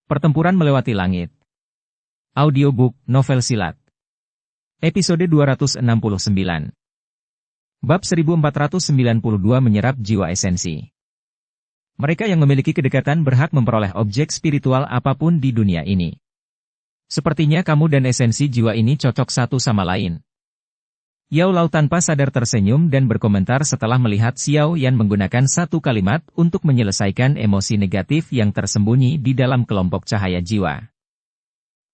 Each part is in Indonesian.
Pertempuran Melewati Langit. Audiobook, novel silat. Episode 269. Bab 1492 menyerap jiwa esensi. Mereka yang memiliki kedekatan berhak memperoleh objek spiritual apapun di dunia ini. Sepertinya kamu dan esensi jiwa ini cocok satu sama lain. Yao Lao tanpa sadar tersenyum dan berkomentar setelah melihat Xiao Yan menggunakan satu kalimat untuk menyelesaikan emosi negatif yang tersembunyi di dalam kelompok cahaya jiwa.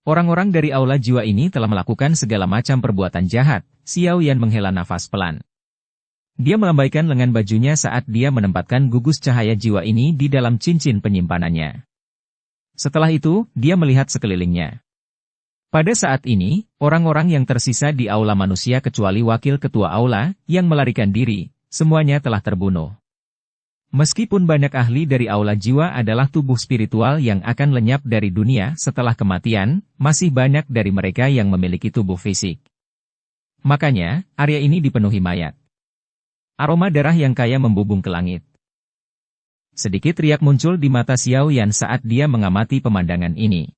Orang-orang dari aula jiwa ini telah melakukan segala macam perbuatan jahat. Xiao Yan menghela nafas pelan. Dia melambaikan lengan bajunya saat dia menempatkan gugus cahaya jiwa ini di dalam cincin penyimpanannya. Setelah itu, dia melihat sekelilingnya. Pada saat ini, orang-orang yang tersisa di aula manusia kecuali wakil ketua aula, yang melarikan diri, semuanya telah terbunuh. Meskipun banyak ahli dari aula jiwa adalah tubuh spiritual yang akan lenyap dari dunia setelah kematian, masih banyak dari mereka yang memiliki tubuh fisik. Makanya, area ini dipenuhi mayat. Aroma darah yang kaya membubung ke langit. Sedikit riak muncul di mata Xiao Yan saat dia mengamati pemandangan ini.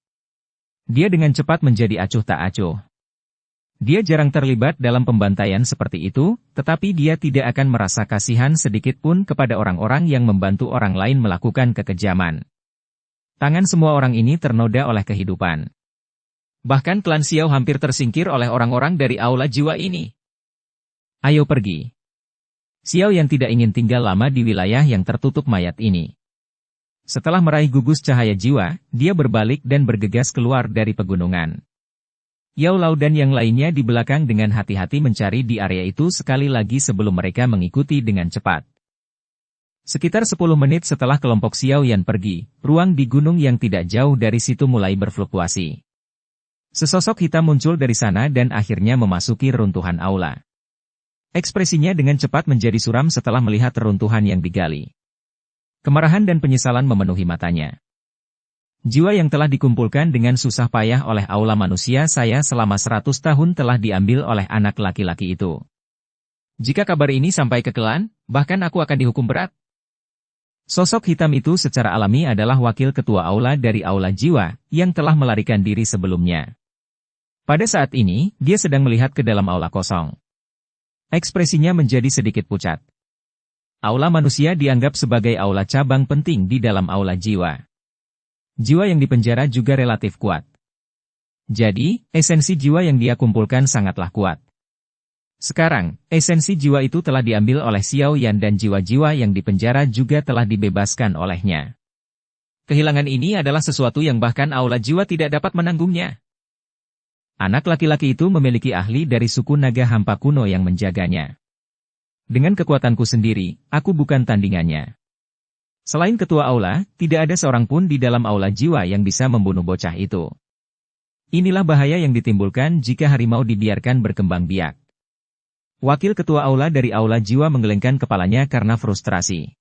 Dia dengan cepat menjadi acuh tak acuh. Dia jarang terlibat dalam pembantaian seperti itu, tetapi dia tidak akan merasa kasihan sedikit pun kepada orang-orang yang membantu orang lain melakukan kekejaman. Tangan semua orang ini ternoda oleh kehidupan. Bahkan klan Xiao hampir tersingkir oleh orang-orang dari aula jiwa ini. Ayo pergi. Xiao yang tidak ingin tinggal lama di wilayah yang tertutup mayat ini. Setelah meraih gugus cahaya jiwa, dia berbalik dan bergegas keluar dari pegunungan. Yao Lao dan yang lainnya di belakang dengan hati-hati mencari di area itu sekali lagi sebelum mereka mengikuti dengan cepat. Sekitar 10 menit setelah kelompok Xiao Yan pergi, ruang di gunung yang tidak jauh dari situ mulai berfluktuasi. Sesosok hitam muncul dari sana dan akhirnya memasuki reruntuhan aula. Ekspresinya dengan cepat menjadi suram setelah melihat reruntuhan yang digali. Kemarahan dan penyesalan memenuhi matanya. Jiwa yang telah dikumpulkan dengan susah payah oleh aula manusia saya selama 100 tahun telah diambil oleh anak laki-laki itu. Jika kabar ini sampai ke klan, bahkan aku akan dihukum berat. Sosok hitam itu secara alami adalah wakil ketua aula dari aula jiwa, yang telah melarikan diri sebelumnya. Pada saat ini, dia sedang melihat ke dalam aula kosong. Ekspresinya menjadi sedikit pucat. Aula manusia dianggap sebagai aula cabang penting di dalam aula jiwa. Jiwa yang dipenjara juga relatif kuat. Jadi, esensi jiwa yang dia kumpulkan sangatlah kuat. Sekarang, esensi jiwa itu telah diambil oleh Xiao Yan dan jiwa-jiwa yang dipenjara juga telah dibebaskan olehnya. Kehilangan ini adalah sesuatu yang bahkan aula jiwa tidak dapat menanggungnya. Anak laki-laki itu memiliki ahli dari suku naga hampa kuno yang menjaganya. Dengan kekuatanku sendiri, aku bukan tandingannya. Selain ketua aula, tidak ada seorang pun di dalam aula jiwa yang bisa membunuh bocah itu. Inilah bahaya yang ditimbulkan jika harimau dibiarkan berkembang biak. Wakil ketua aula dari aula jiwa menggelengkan kepalanya karena frustrasi.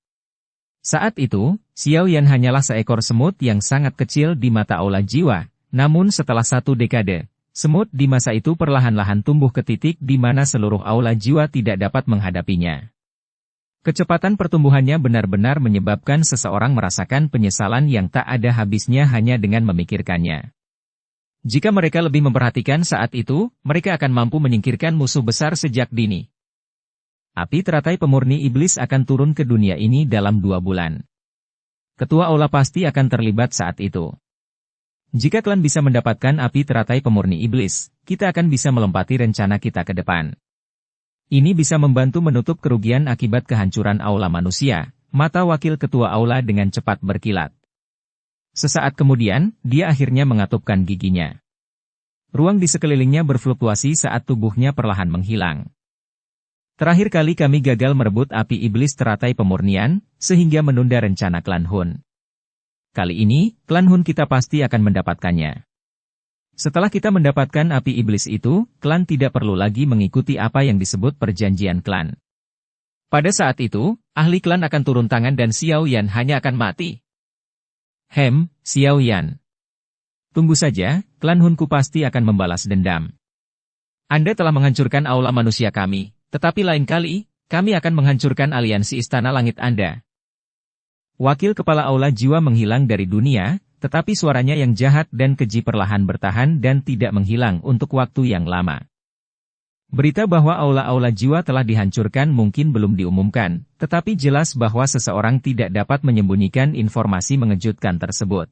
Saat itu, Xiao Yan hanyalah seekor semut yang sangat kecil di mata aula jiwa, namun setelah 1 dekade, semut di masa itu perlahan-lahan tumbuh ke titik di mana seluruh aula jiwa tidak dapat menghadapinya. Kecepatan pertumbuhannya benar-benar menyebabkan seseorang merasakan penyesalan yang tak ada habisnya hanya dengan memikirkannya. Jika mereka lebih memperhatikan saat itu, mereka akan mampu menyingkirkan musuh besar sejak dini. Api teratai pemurni iblis akan turun ke dunia ini dalam 2 bulan. Ketua aula pasti akan terlibat saat itu. Jika klan bisa mendapatkan api teratai pemurni iblis, kita akan bisa melompati rencana kita ke depan. Ini bisa membantu menutup kerugian akibat kehancuran aula manusia. Mata wakil ketua aula dengan cepat berkilat. Sesaat kemudian, dia akhirnya mengatupkan giginya. Ruang di sekelilingnya berfluktuasi saat tubuhnya perlahan menghilang. Terakhir kali kami gagal merebut api iblis teratai pemurnian, sehingga menunda rencana klan Hun. Kali ini, klan Hun kita pasti akan mendapatkannya. Setelah kita mendapatkan api iblis itu, klan tidak perlu lagi mengikuti apa yang disebut perjanjian klan. Pada saat itu, ahli klan akan turun tangan dan Xiao Yan hanya akan mati. Xiao Yan. Tunggu saja, klan Hunku pasti akan membalas dendam. Anda telah menghancurkan aula manusia kami, tetapi lain kali, kami akan menghancurkan aliansi istana langit Anda. Wakil kepala aula jiwa menghilang dari dunia, tetapi suaranya yang jahat dan keji perlahan bertahan dan tidak menghilang untuk waktu yang lama. Berita bahwa aula-aula jiwa telah dihancurkan mungkin belum diumumkan, tetapi jelas bahwa seseorang tidak dapat menyembunyikan informasi mengejutkan tersebut.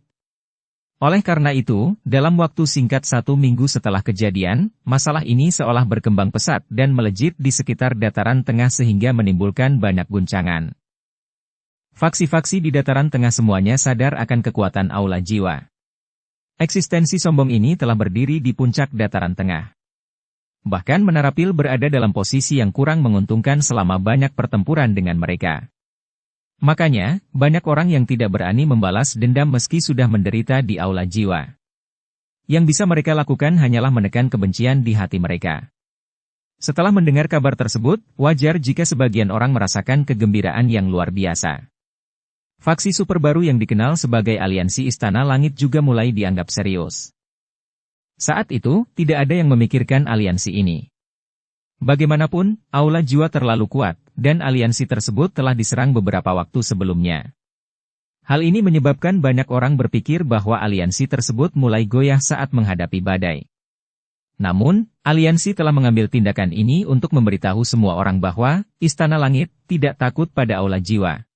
Oleh karena itu, dalam waktu singkat 1 minggu setelah kejadian, masalah ini seolah berkembang pesat dan melejit di sekitar dataran tengah sehingga menimbulkan banyak guncangan. Faksi-faksi di dataran tengah semuanya sadar akan kekuatan aula jiwa. Eksistensi sombong ini telah berdiri di puncak dataran tengah. Bahkan Menara Pil berada dalam posisi yang kurang menguntungkan selama banyak pertempuran dengan mereka. Makanya, banyak orang yang tidak berani membalas dendam meski sudah menderita di aula jiwa. Yang bisa mereka lakukan hanyalah menekan kebencian di hati mereka. Setelah mendengar kabar tersebut, wajar jika sebagian orang merasakan kegembiraan yang luar biasa. Faksi super baru yang dikenal sebagai Aliansi Istana Langit juga mulai dianggap serius. Saat itu, tidak ada yang memikirkan aliansi ini. Bagaimanapun, aula jiwa terlalu kuat, dan aliansi tersebut telah diserang beberapa waktu sebelumnya. Hal ini menyebabkan banyak orang berpikir bahwa aliansi tersebut mulai goyah saat menghadapi badai. Namun, aliansi telah mengambil tindakan ini untuk memberitahu semua orang bahwa Istana Langit tidak takut pada aula jiwa.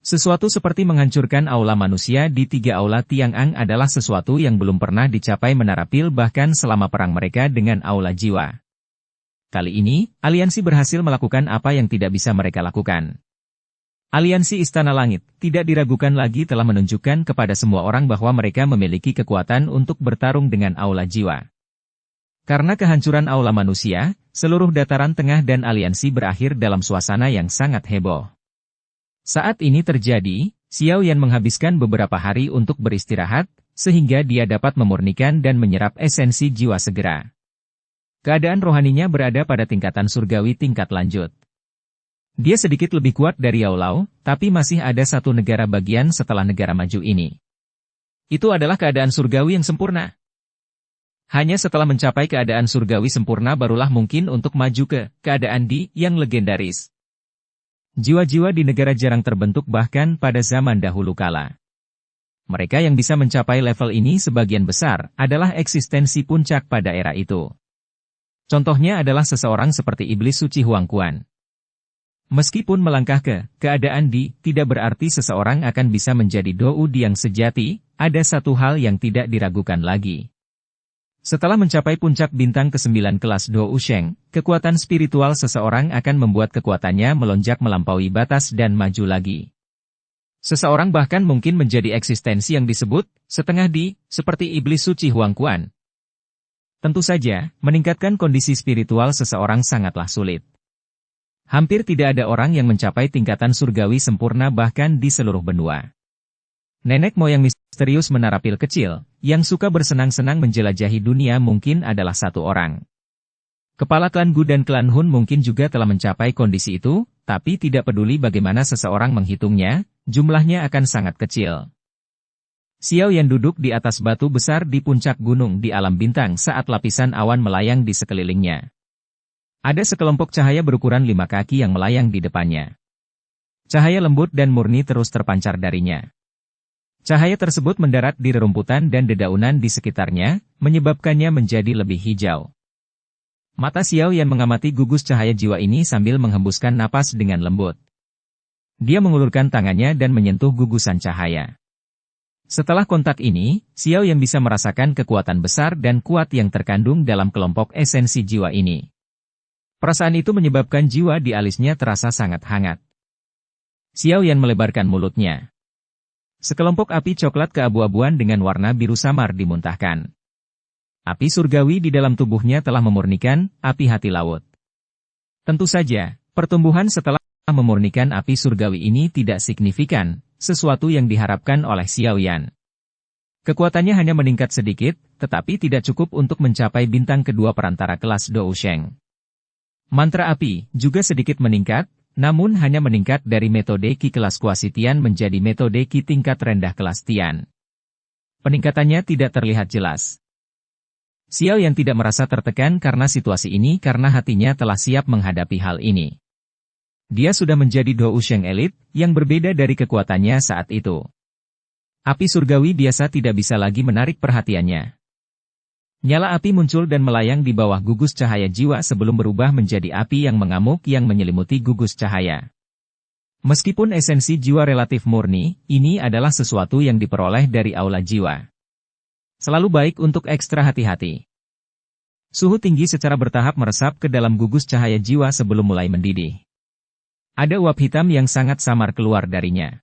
Sesuatu seperti menghancurkan aula manusia di 3 aula Tiang'ang adalah sesuatu yang belum pernah dicapai Menara Pil bahkan selama perang mereka dengan aula jiwa. Kali ini, aliansi berhasil melakukan apa yang tidak bisa mereka lakukan. Aliansi Istana Langit tidak diragukan lagi telah menunjukkan kepada semua orang bahwa mereka memiliki kekuatan untuk bertarung dengan aula jiwa. Karena kehancuran aula manusia, seluruh dataran tengah dan aliansi berakhir dalam suasana yang sangat heboh. Saat ini terjadi, Xiao Yan menghabiskan beberapa hari untuk beristirahat, sehingga dia dapat memurnikan dan menyerap esensi jiwa segera. Keadaan rohaninya berada pada tingkatan surgawi tingkat lanjut. Dia sedikit lebih kuat dari Yao Lao, tapi masih ada satu negara bagian setelah negara maju ini. Itu adalah keadaan surgawi yang sempurna. Hanya setelah mencapai keadaan surgawi sempurna barulah mungkin untuk maju ke keadaan di yang legendaris. Jiwa-jiwa di negara jarang terbentuk bahkan pada zaman dahulu kala. Mereka yang bisa mencapai level ini sebagian besar adalah eksistensi puncak pada era itu. Contohnya adalah seseorang seperti Iblis Suci Huang Quan. Meskipun melangkah ke keadaan di, tidak berarti seseorang akan bisa menjadi Dou Di yang sejati, ada satu hal yang tidak diragukan lagi. Setelah mencapai puncak bintang ke-9 kelas Dou Sheng, kekuatan spiritual seseorang akan membuat kekuatannya melonjak melampaui batas dan maju lagi. Seseorang bahkan mungkin menjadi eksistensi yang disebut setengah di, seperti Iblis Suci Huang Quan. Tentu saja, meningkatkan kondisi spiritual seseorang sangatlah sulit. Hampir tidak ada orang yang mencapai tingkatan surgawi sempurna bahkan di seluruh benua. Nenek moyang misterius Menara Pil kecil, yang suka bersenang-senang menjelajahi dunia mungkin adalah satu orang. Kepala klan Gu dan klan Hun mungkin juga telah mencapai kondisi itu, tapi tidak peduli bagaimana seseorang menghitungnya, jumlahnya akan sangat kecil. Xiao Yan duduk di atas batu besar di puncak gunung di alam bintang saat lapisan awan melayang di sekelilingnya. Ada sekelompok cahaya berukuran 5 kaki yang melayang di depannya. Cahaya lembut dan murni terus terpancar darinya. Cahaya tersebut mendarat di rerumputan dan dedaunan di sekitarnya, menyebabkannya menjadi lebih hijau. Mata Xiao Yan mengamati gugus cahaya jiwa ini sambil menghembuskan napas dengan lembut. Dia mengulurkan tangannya dan menyentuh gugusan cahaya. Setelah kontak ini, Xiao Yan bisa merasakan kekuatan besar dan kuat yang terkandung dalam kelompok esensi jiwa ini. Perasaan itu menyebabkan jiwa di alisnya terasa sangat hangat. Xiao Yan melebarkan mulutnya. Sekelompok api coklat keabu-abuan dengan warna biru samar dimuntahkan. Api surgawi di dalam tubuhnya telah memurnikan api hati laut. Tentu saja, pertumbuhan setelah memurnikan api surgawi ini tidak signifikan, sesuatu yang diharapkan oleh Xiao Yan. Kekuatannya hanya meningkat sedikit, tetapi tidak cukup untuk mencapai bintang kedua perantara kelas Dou Sheng. Mantra api juga sedikit meningkat, namun hanya meningkat dari metode Qi kelas Kuasi Tian menjadi metode Qi tingkat rendah kelas Tian. Peningkatannya tidak terlihat jelas. Xiao Yan tidak merasa tertekan karena situasi ini karena hatinya telah siap menghadapi hal ini. Dia sudah menjadi Dou Sheng Elite, yang berbeda dari kekuatannya saat itu. Api surgawi biasa tidak bisa lagi menarik perhatiannya. Nyala api muncul dan melayang di bawah gugus cahaya jiwa sebelum berubah menjadi api yang mengamuk yang menyelimuti gugus cahaya. Meskipun esensi jiwa relatif murni, ini adalah sesuatu yang diperoleh dari aula jiwa. Selalu baik untuk ekstra hati-hati. Suhu tinggi secara bertahap meresap ke dalam gugus cahaya jiwa sebelum mulai mendidih. Ada uap hitam yang sangat samar keluar darinya.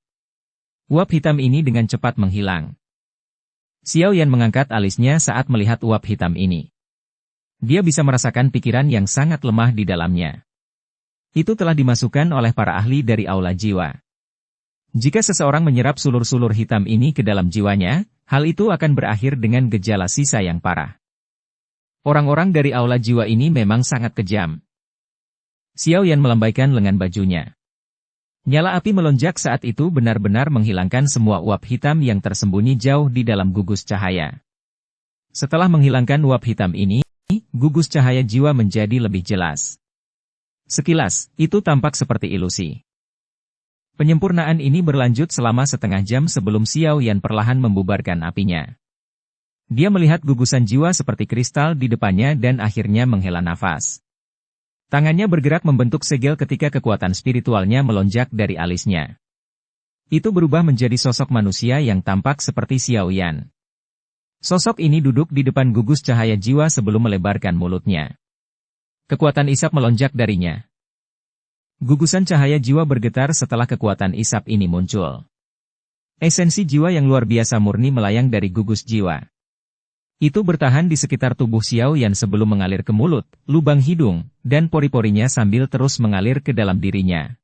Uap hitam ini dengan cepat menghilang. Xiao Yan mengangkat alisnya saat melihat uap hitam ini. Dia bisa merasakan pikiran yang sangat lemah di dalamnya. Itu telah dimasukkan oleh para ahli dari aula jiwa. Jika seseorang menyerap sulur-sulur hitam ini ke dalam jiwanya, hal itu akan berakhir dengan gejala sisa yang parah. Orang-orang dari aula jiwa ini memang sangat kejam. Xiao Yan melambaikan lengan bajunya. Nyala api melonjak saat itu benar-benar menghilangkan semua uap hitam yang tersembunyi jauh di dalam gugus cahaya. Setelah menghilangkan uap hitam ini, gugus cahaya jiwa menjadi lebih jelas. Sekilas, itu tampak seperti ilusi. Penyempurnaan ini berlanjut selama setengah jam sebelum Xiao Yan perlahan membubarkan apinya. Dia melihat gugusan jiwa seperti kristal di depannya dan akhirnya menghela nafas. Tangannya bergerak membentuk segel ketika kekuatan spiritualnya melonjak dari alisnya. Itu berubah menjadi sosok manusia yang tampak seperti Xiao Yan. Sosok ini duduk di depan gugus cahaya jiwa sebelum melebarkan mulutnya. Kekuatan isap melonjak darinya. Gugusan cahaya jiwa bergetar setelah kekuatan isap ini muncul. Esensi jiwa yang luar biasa murni melayang dari gugus jiwa. Itu bertahan di sekitar tubuh Xiao Yan sebelum mengalir ke mulut, lubang hidung, dan pori-porinya sambil terus mengalir ke dalam dirinya.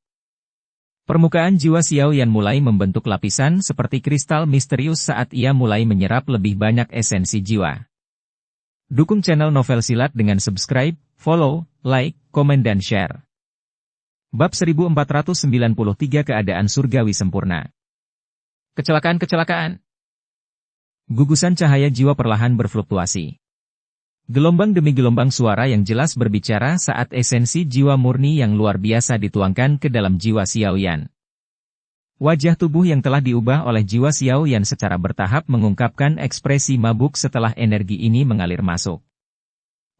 Permukaan jiwa Xiao Yan mulai membentuk lapisan seperti kristal misterius saat ia mulai menyerap lebih banyak esensi jiwa. Dukung channel Novel Silat dengan subscribe, follow, like, komen dan share. Bab 1493 Keadaan Surgawi Sempurna. Kecelakaan. Gugusan cahaya jiwa perlahan berfluktuasi. Gelombang demi gelombang suara yang jelas berbicara saat esensi jiwa murni yang luar biasa dituangkan ke dalam jiwa Xiao Yan. Wajah tubuh yang telah diubah oleh jiwa Xiao Yan secara bertahap mengungkapkan ekspresi mabuk setelah energi ini mengalir masuk.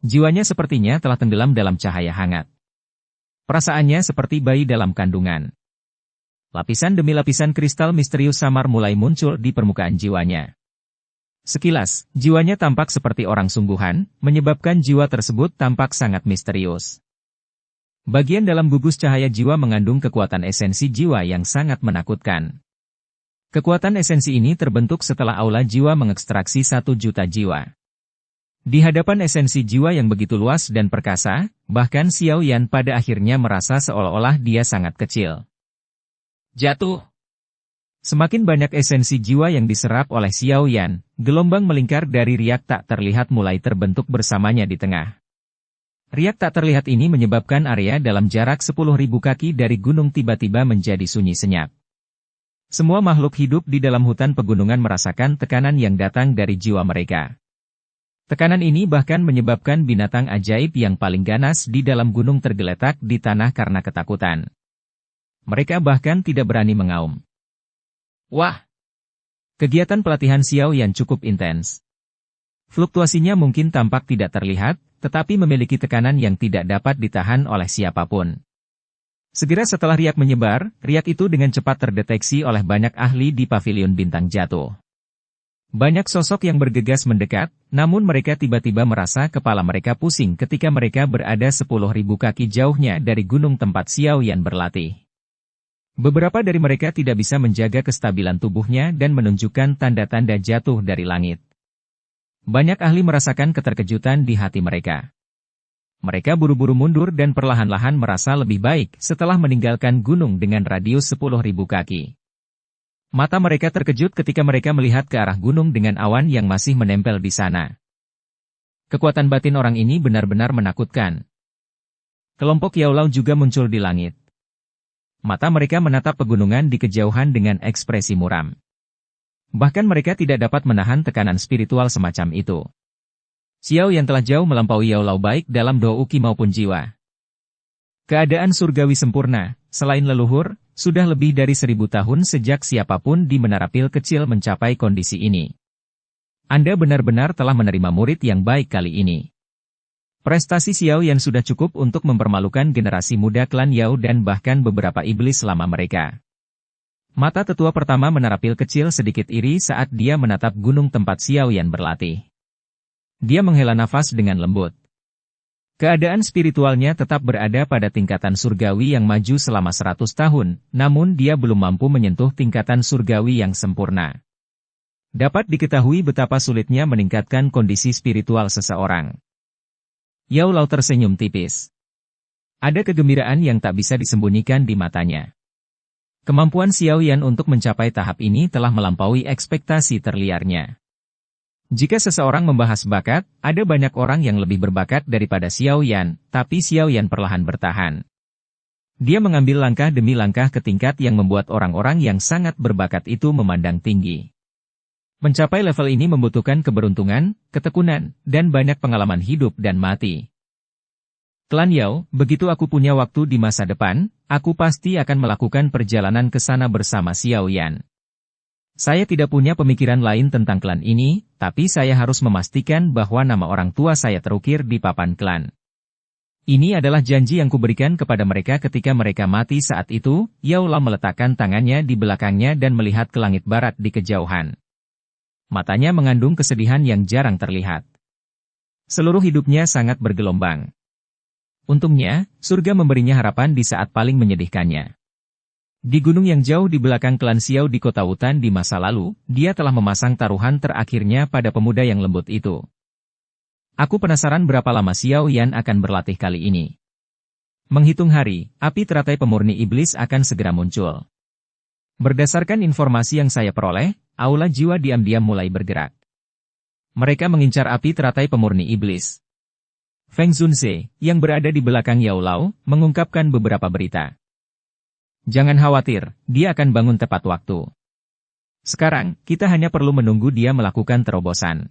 Jiwanya sepertinya telah tenggelam dalam cahaya hangat. Perasaannya seperti bayi dalam kandungan. Lapisan demi lapisan kristal misterius samar mulai muncul di permukaan jiwanya. Sekilas, jiwanya tampak seperti orang sungguhan, menyebabkan jiwa tersebut tampak sangat misterius. Bagian dalam gugus cahaya jiwa mengandung kekuatan esensi jiwa yang sangat menakutkan. Kekuatan esensi ini terbentuk setelah aula jiwa mengekstraksi 1 juta jiwa. Di hadapan esensi jiwa yang begitu luas dan perkasa, bahkan Xiao Yan pada akhirnya merasa seolah-olah dia sangat kecil. Jatuh. Semakin banyak esensi jiwa yang diserap oleh Xiao Yan, gelombang melingkar dari riak tak terlihat mulai terbentuk bersamanya di tengah. Riak tak terlihat ini menyebabkan area dalam jarak 10.000 kaki dari gunung tiba-tiba menjadi sunyi senyap. Semua makhluk hidup di dalam hutan pegunungan merasakan tekanan yang datang dari jiwa mereka. Tekanan ini bahkan menyebabkan binatang ajaib yang paling ganas di dalam gunung tergeletak di tanah karena ketakutan. Mereka bahkan tidak berani mengaum. Wah! Kegiatan pelatihan Xiao Yan cukup intens. Fluktuasinya mungkin tampak tidak terlihat, tetapi memiliki tekanan yang tidak dapat ditahan oleh siapapun. Segera setelah riak menyebar, riak itu dengan cepat terdeteksi oleh banyak ahli di pavilion bintang jatuh. Banyak sosok yang bergegas mendekat, namun mereka tiba-tiba merasa kepala mereka pusing ketika mereka berada 10.000 kaki jauhnya dari gunung tempat Xiao Yan berlatih. Beberapa dari mereka tidak bisa menjaga kestabilan tubuhnya dan menunjukkan tanda-tanda jatuh dari langit. Banyak ahli merasakan keterkejutan di hati mereka. Mereka buru-buru mundur dan perlahan-lahan merasa lebih baik setelah meninggalkan gunung dengan radius 10.000 kaki. Mata mereka terkejut ketika mereka melihat ke arah gunung dengan awan yang masih menempel di sana. Kekuatan batin orang ini benar-benar menakutkan. Kelompok Yaolau juga muncul di langit. Mata mereka menatap pegunungan di kejauhan dengan ekspresi muram. Bahkan mereka tidak dapat menahan tekanan spiritual semacam itu. Xiao yang telah jauh melampaui Yaolau baik dalam doa uki maupun jiwa. Keadaan surgawi sempurna, selain leluhur, sudah lebih dari 1000 tahun sejak siapapun di Menara Pil kecil mencapai kondisi ini. Anda benar-benar telah menerima murid yang baik kali ini. Prestasi Xiao Yan sudah cukup untuk mempermalukan generasi muda klan Yao dan bahkan beberapa iblis lama mereka. Mata tetua pertama Menara Pil kecil sedikit iri saat dia menatap gunung tempat Xiao Yan berlatih. Dia menghela nafas dengan lembut. Keadaan spiritualnya tetap berada pada tingkatan surgawi yang maju selama 100 tahun, namun dia belum mampu menyentuh tingkatan surgawi yang sempurna. Dapat diketahui betapa sulitnya meningkatkan kondisi spiritual seseorang. Yao Lao tersenyum tipis. Ada kegembiraan yang tak bisa disembunyikan di matanya. Kemampuan Xiao Yan untuk mencapai tahap ini telah melampaui ekspektasi terliarnya. Jika seseorang membahas bakat, ada banyak orang yang lebih berbakat daripada Xiao Yan, tapi Xiao Yan perlahan bertahan. Dia mengambil langkah demi langkah ke tingkat yang membuat orang-orang yang sangat berbakat itu memandang tinggi. Mencapai level ini membutuhkan keberuntungan, ketekunan, dan banyak pengalaman hidup dan mati. Klan Yao, begitu aku punya waktu di masa depan, aku pasti akan melakukan perjalanan ke sana bersama Xiao Yan. Saya tidak punya pemikiran lain tentang klan ini, tapi saya harus memastikan bahwa nama orang tua saya terukir di papan klan. Ini adalah janji yang kuberikan kepada mereka ketika mereka mati saat itu. Yao Lao meletakkan tangannya di belakangnya dan melihat ke langit barat di kejauhan. Matanya mengandung kesedihan yang jarang terlihat. Seluruh hidupnya sangat bergelombang. Untungnya, surga memberinya harapan di saat paling menyedihkannya. Di gunung yang jauh di belakang klan Xiao di kota Wutan di masa lalu, dia telah memasang taruhan terakhirnya pada pemuda yang lembut itu. Aku penasaran berapa lama Xiao Yan akan berlatih kali ini. Menghitung hari, api teratai pemurni iblis akan segera muncul. Berdasarkan informasi yang saya peroleh, aula jiwa diam-diam mulai bergerak. Mereka mengincar api teratai pemurni iblis. Feng Zunze, yang berada di belakang Yao Lao, mengungkapkan beberapa berita. Jangan khawatir, dia akan bangun tepat waktu. Sekarang, kita hanya perlu menunggu dia melakukan terobosan.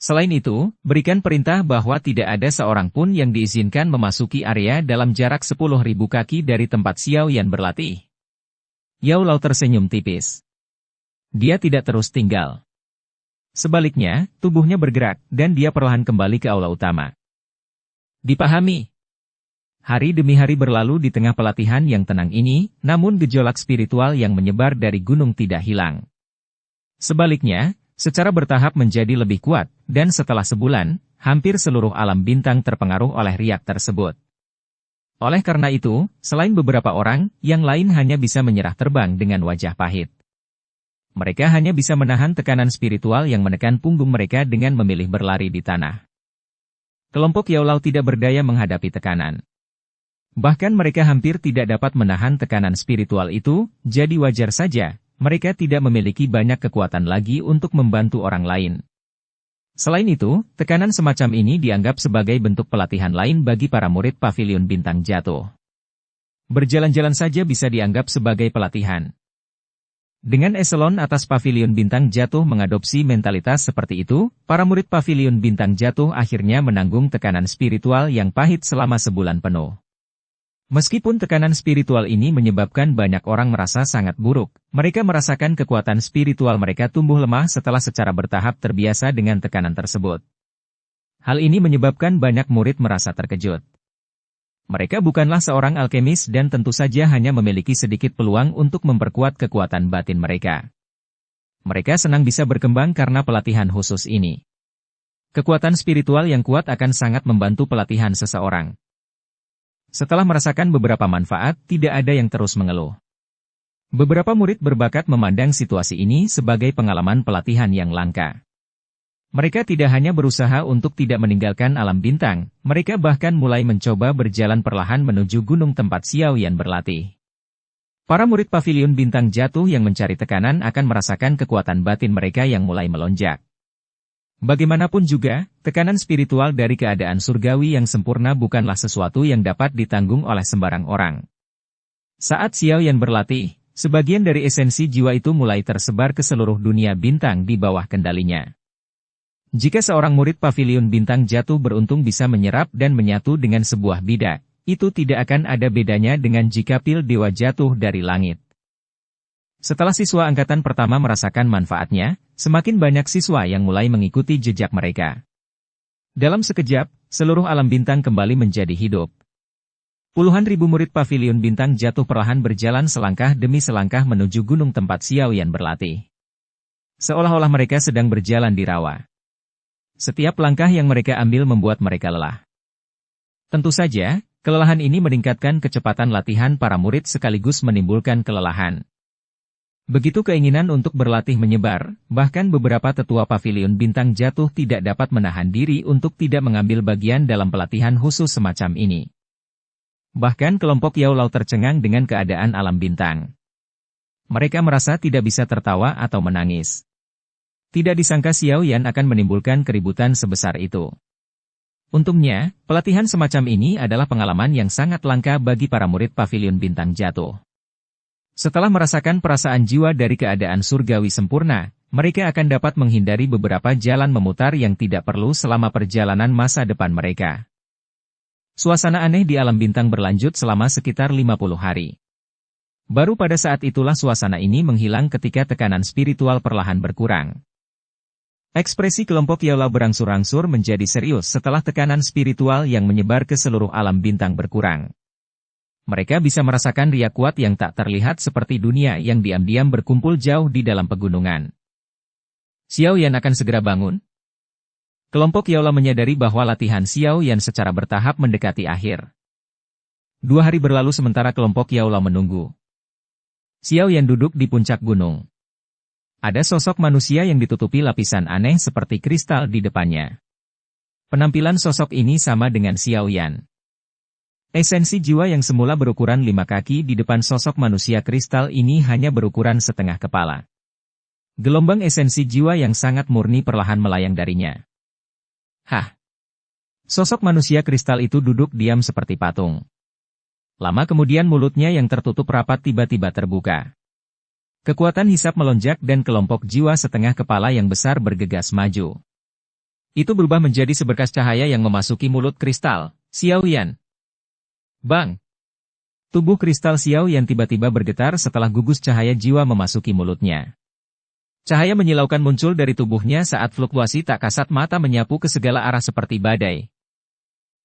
Selain itu, berikan perintah bahwa tidak ada seorang pun yang diizinkan memasuki area dalam jarak 10.000 kaki dari tempat Xiao Yan berlatih. Yao Lao tersenyum tipis. Dia tidak terus tinggal. Sebaliknya, tubuhnya bergerak, dan dia perlahan kembali ke aula utama. Dipahami. Hari demi hari berlalu di tengah pelatihan yang tenang ini, namun gejolak spiritual yang menyebar dari gunung tidak hilang. Sebaliknya, secara bertahap menjadi lebih kuat, dan setelah sebulan, hampir seluruh alam bintang terpengaruh oleh riak tersebut. Oleh karena itu, selain beberapa orang, yang lain hanya bisa menyerah terbang dengan wajah pahit. Mereka hanya bisa menahan tekanan spiritual yang menekan punggung mereka dengan memilih berlari di tanah. Kelompok Yao Lao tidak berdaya menghadapi tekanan. Bahkan mereka hampir tidak dapat menahan tekanan spiritual itu, jadi wajar saja, mereka tidak memiliki banyak kekuatan lagi untuk membantu orang lain. Selain itu, tekanan semacam ini dianggap sebagai bentuk pelatihan lain bagi para murid Pavilion Bintang Jatuh. Berjalan-jalan saja bisa dianggap sebagai pelatihan. Dengan eselon atas Pavilion Bintang Jatuh mengadopsi mentalitas seperti itu, para murid Pavilion Bintang Jatuh akhirnya menanggung tekanan spiritual yang pahit selama sebulan penuh. Meskipun tekanan spiritual ini menyebabkan banyak orang merasa sangat buruk, mereka merasakan kekuatan spiritual mereka tumbuh lemah setelah secara bertahap terbiasa dengan tekanan tersebut. Hal ini menyebabkan banyak murid merasa terkejut. Mereka bukanlah seorang alkemis dan tentu saja hanya memiliki sedikit peluang untuk memperkuat kekuatan batin mereka. Mereka senang bisa berkembang karena pelatihan khusus ini. Kekuatan spiritual yang kuat akan sangat membantu pelatihan seseorang. Setelah merasakan beberapa manfaat, tidak ada yang terus mengeluh. Beberapa murid berbakat memandang situasi ini sebagai pengalaman pelatihan yang langka. Mereka tidak hanya berusaha untuk tidak meninggalkan alam bintang, mereka bahkan mulai mencoba berjalan perlahan menuju gunung tempat Xiao Yan berlatih. Para murid Pavilion Bintang Jatuh yang mencari tekanan akan merasakan kekuatan batin mereka yang mulai melonjak. Bagaimanapun juga, tekanan spiritual dari keadaan surgawi yang sempurna bukanlah sesuatu yang dapat ditanggung oleh sembarang orang. Saat Xiao Yan berlatih, sebagian dari esensi jiwa itu mulai tersebar ke seluruh dunia bintang di bawah kendalinya. Jika seorang murid Pavilion Bintang Jatuh beruntung bisa menyerap dan menyatu dengan sebuah bidak, itu tidak akan ada bedanya dengan jika pil dewa jatuh dari langit. Setelah siswa angkatan pertama merasakan manfaatnya, semakin banyak siswa yang mulai mengikuti jejak mereka. Dalam sekejap, seluruh alam bintang kembali menjadi hidup. Puluhan ribu murid pavilion bintang jatuh perlahan berjalan selangkah demi selangkah menuju gunung tempat Xiaoyan berlatih. Seolah-olah mereka sedang berjalan di rawa. Setiap langkah yang mereka ambil membuat mereka lelah. Tentu saja, kelelahan ini meningkatkan kecepatan latihan para murid sekaligus menimbulkan kelelahan. Begitu keinginan untuk berlatih menyebar, bahkan beberapa tetua pavilion bintang jatuh tidak dapat menahan diri untuk tidak mengambil bagian dalam pelatihan khusus semacam ini. Bahkan kelompok Yao Lao tercengang dengan keadaan alam bintang. Mereka merasa tidak bisa tertawa atau menangis. Tidak disangka Xiaoyan akan menimbulkan keributan sebesar itu. Untungnya, pelatihan semacam ini adalah pengalaman yang sangat langka bagi para murid pavilion bintang jatuh. Setelah merasakan perasaan jiwa dari keadaan surgawi sempurna, mereka akan dapat menghindari beberapa jalan memutar yang tidak perlu selama perjalanan masa depan mereka. Suasana aneh di alam bintang berlanjut selama sekitar 50 hari. Baru pada saat itulah suasana ini menghilang ketika tekanan spiritual perlahan berkurang. Ekspresi kelompok Yao Lao berangsur-angsur menjadi serius setelah tekanan spiritual yang menyebar ke seluruh alam bintang berkurang. Mereka bisa merasakan riak kuat yang tak terlihat seperti dunia yang diam-diam berkumpul jauh di dalam pegunungan. Xiaoyan akan segera bangun? Kelompok Yao Lao menyadari bahwa latihan Xiaoyan secara bertahap mendekati akhir. 2 hari berlalu sementara kelompok Yao Lao menunggu. Xiaoyan duduk di puncak gunung. Ada sosok manusia yang ditutupi lapisan aneh seperti kristal di depannya. Penampilan sosok ini sama dengan Xiaoyan. Esensi jiwa yang semula berukuran 5 kaki di depan sosok manusia kristal ini hanya berukuran setengah kepala. Gelombang esensi jiwa yang sangat murni perlahan melayang darinya. Hah! Sosok manusia kristal itu duduk diam seperti patung. Lama kemudian mulutnya yang tertutup rapat tiba-tiba terbuka. Kekuatan hisap melonjak dan kelompok jiwa setengah kepala yang besar bergegas maju. Itu berubah menjadi seberkas cahaya yang memasuki mulut kristal, Xiaoyan. Bang! Tubuh kristal Xiaoyan tiba-tiba bergetar setelah gugus cahaya jiwa memasuki mulutnya. Cahaya menyilaukan muncul dari tubuhnya saat fluktuasi tak kasat mata menyapu ke segala arah seperti badai.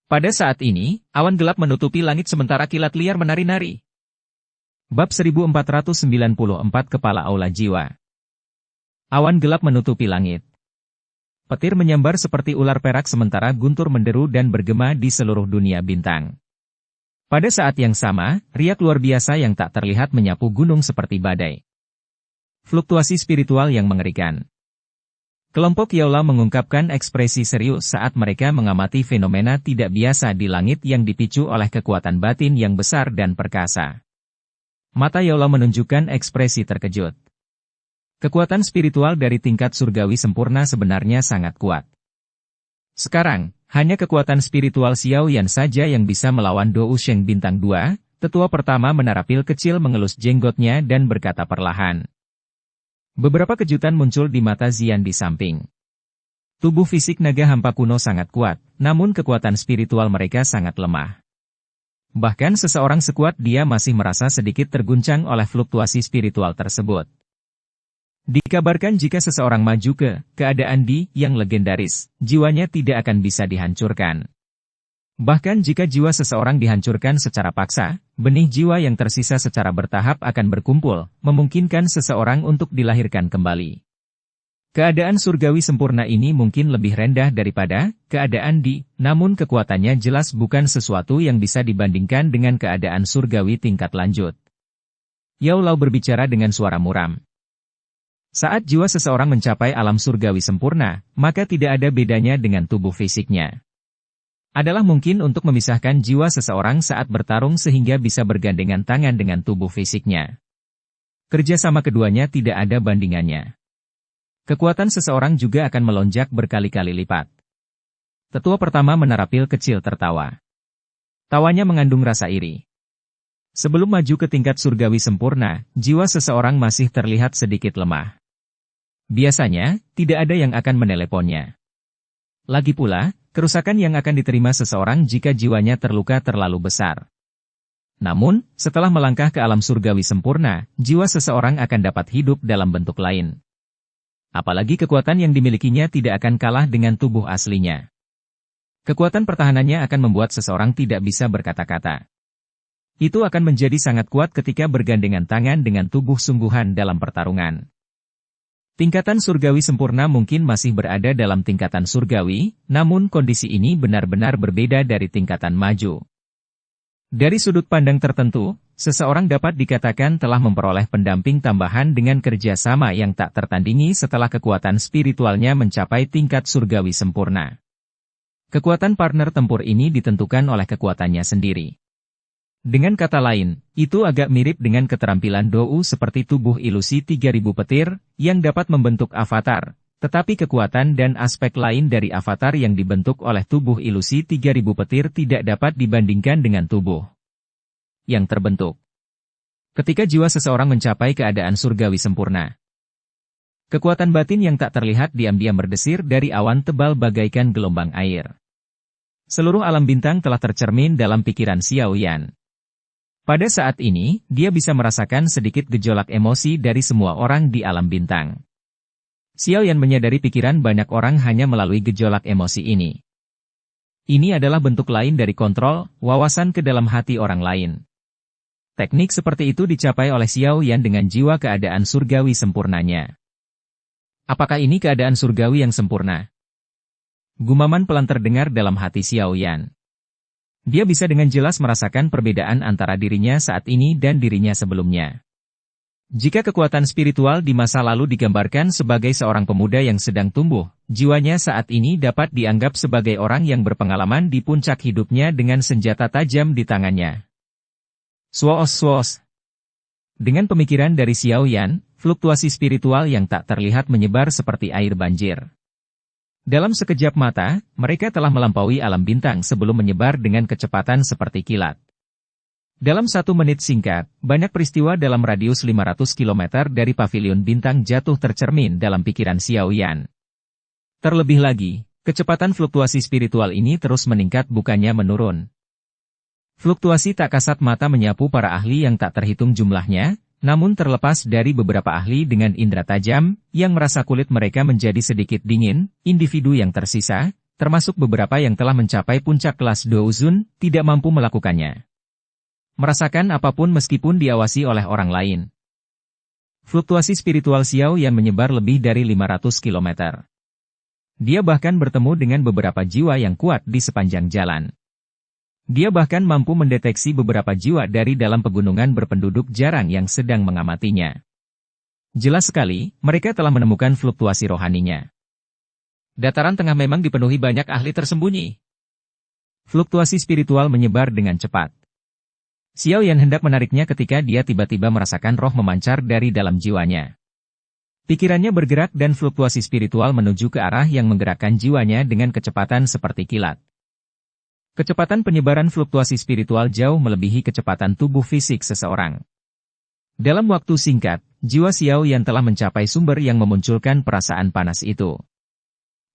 Pada saat ini, awan gelap menutupi langit sementara kilat liar menari-nari. Bab 1494 Kepala Aula Jiwa. Awan gelap menutupi langit. Petir menyambar seperti ular perak sementara guntur menderu dan bergema di seluruh dunia bintang. Pada saat yang sama, riak luar biasa yang tak terlihat menyapu gunung seperti badai. Fluktuasi spiritual yang mengerikan. Kelompok Yao Lao mengungkapkan ekspresi serius saat mereka mengamati fenomena tidak biasa di langit yang dipicu oleh kekuatan batin yang besar dan perkasa. Mata Yao Lao menunjukkan ekspresi terkejut. Kekuatan spiritual dari tingkat surgawi sempurna sebenarnya sangat kuat. Sekarang, hanya kekuatan spiritual Xiaoyan saja yang bisa melawan Dou Sheng bintang 2, tetua pertama menara pil kecil mengelus jenggotnya dan berkata perlahan. Beberapa kejutan muncul di mata Zian di samping. Tubuh fisik naga hampa kuno sangat kuat, namun kekuatan spiritual mereka sangat lemah. Bahkan seseorang sekuat dia masih merasa sedikit terguncang oleh fluktuasi spiritual tersebut. Dikabarkan jika seseorang maju ke keadaan yang legendaris, jiwanya tidak akan bisa dihancurkan. Bahkan jika jiwa seseorang dihancurkan secara paksa, benih jiwa yang tersisa secara bertahap akan berkumpul, memungkinkan seseorang untuk dilahirkan kembali. Keadaan surgawi sempurna ini mungkin lebih rendah daripada keadaan namun kekuatannya jelas bukan sesuatu yang bisa dibandingkan dengan keadaan surgawi tingkat lanjut. Yao Lao berbicara dengan suara muram. Saat jiwa seseorang mencapai alam surgawi sempurna, maka tidak ada bedanya dengan tubuh fisiknya. Adalah mungkin untuk memisahkan jiwa seseorang saat bertarung sehingga bisa bergandengan tangan dengan tubuh fisiknya. Kerjasama keduanya tidak ada bandingannya. Kekuatan seseorang juga akan melonjak berkali-kali lipat. Tetua pertama menara pil kecil tertawa. Tawanya mengandung rasa iri. Sebelum maju ke tingkat surgawi sempurna, jiwa seseorang masih terlihat sedikit lemah. Biasanya, tidak ada yang akan meneleponnya. Lagi pula, kerusakan yang akan diterima seseorang jika jiwanya terluka terlalu besar. Namun, setelah melangkah ke alam surgawi sempurna, jiwa seseorang akan dapat hidup dalam bentuk lain. Apalagi kekuatan yang dimilikinya tidak akan kalah dengan tubuh aslinya. Kekuatan pertahanannya akan membuat seseorang tidak bisa berkata-kata. Itu akan menjadi sangat kuat ketika bergandengan tangan dengan tubuh sungguhan dalam pertarungan. Tingkatan surgawi sempurna mungkin masih berada dalam tingkatan surgawi, namun kondisi ini benar-benar berbeda dari tingkatan maju. Dari sudut pandang tertentu, seseorang dapat dikatakan telah memperoleh pendamping tambahan dengan kerjasama yang tak tertandingi setelah kekuatan spiritualnya mencapai tingkat surgawi sempurna. Kekuatan partner tempur ini ditentukan oleh kekuatannya sendiri. Dengan kata lain, itu agak mirip dengan keterampilan Dou seperti tubuh ilusi 3000 petir, yang dapat membentuk avatar, tetapi kekuatan dan aspek lain dari avatar yang dibentuk oleh tubuh ilusi 3000 petir tidak dapat dibandingkan dengan tubuh yang terbentuk ketika jiwa seseorang mencapai keadaan surgawi sempurna. Kekuatan batin yang tak terlihat diam-diam berdesir dari awan tebal bagaikan gelombang air. Seluruh alam bintang telah tercermin dalam pikiran Xiao Yan. Pada saat ini, dia bisa merasakan sedikit gejolak emosi dari semua orang di alam bintang. Xiao Yan menyadari pikiran banyak orang hanya melalui gejolak emosi ini. Ini adalah bentuk lain dari kontrol, wawasan ke dalam hati orang lain. Teknik seperti itu dicapai oleh Xiao Yan dengan jiwa keadaan surgawi sempurnanya. Apakah ini keadaan surgawi yang sempurna? Gumaman pelan terdengar dalam hati Xiao Yan. Dia bisa dengan jelas merasakan perbedaan antara dirinya saat ini dan dirinya sebelumnya. Jika kekuatan spiritual di masa lalu digambarkan sebagai seorang pemuda yang sedang tumbuh, jiwanya saat ini dapat dianggap sebagai orang yang berpengalaman di puncak hidupnya dengan senjata tajam di tangannya. Swos. Dengan pemikiran dari Xiao Yan, fluktuasi spiritual yang tak terlihat menyebar seperti air banjir. Dalam sekejap mata, mereka telah melampaui alam bintang sebelum menyebar dengan kecepatan seperti kilat. Dalam 1 menit singkat, banyak peristiwa dalam radius 500 km dari pavilion bintang jatuh tercermin dalam pikiran Xiao Yan. Terlebih lagi, kecepatan fluktuasi spiritual ini terus meningkat bukannya menurun. Fluktuasi tak kasat mata menyapu para ahli yang tak terhitung jumlahnya, namun terlepas dari beberapa ahli dengan indera tajam, yang merasa kulit mereka menjadi sedikit dingin, individu yang tersisa, termasuk beberapa yang telah mencapai puncak kelas Douzun, tidak mampu melakukannya. Merasakan apapun meskipun diawasi oleh orang lain. Fluktuasi spiritual Xiao Yan menyebar lebih dari 500 km. Dia bahkan bertemu dengan beberapa jiwa yang kuat di sepanjang jalan. Dia bahkan mampu mendeteksi beberapa jiwa dari dalam pegunungan berpenduduk jarang yang sedang mengamatinya. Jelas sekali, mereka telah menemukan fluktuasi rohaninya. Dataran tengah memang dipenuhi banyak ahli tersembunyi. Fluktuasi spiritual menyebar dengan cepat. Xiao Yan hendak menariknya ketika dia tiba-tiba merasakan roh memancar dari dalam jiwanya. Pikirannya bergerak dan fluktuasi spiritual menuju ke arah yang menggerakkan jiwanya dengan kecepatan seperti kilat. Kecepatan penyebaran fluktuasi spiritual jauh melebihi kecepatan tubuh fisik seseorang. Dalam waktu singkat, jiwa Xiao Yan telah mencapai sumber yang memunculkan perasaan panas itu.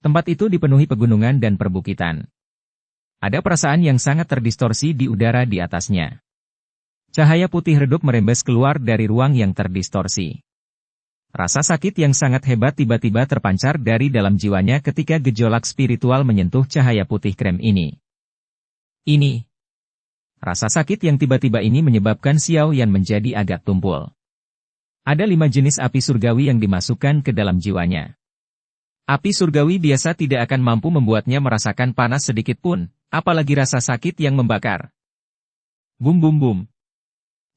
Tempat itu dipenuhi pegunungan dan perbukitan. Ada perasaan yang sangat terdistorsi di udara di atasnya. Cahaya putih redup merembes keluar dari ruang yang terdistorsi. Rasa sakit yang sangat hebat tiba-tiba terpancar dari dalam jiwanya ketika gejolak spiritual menyentuh cahaya putih krem ini. Rasa sakit yang tiba-tiba ini menyebabkan Xiao Yan menjadi agak tumpul. Ada 5 jenis api surgawi yang dimasukkan ke dalam jiwanya. Api surgawi biasa tidak akan mampu membuatnya merasakan panas sedikit pun, apalagi rasa sakit yang membakar. Bum bum bum.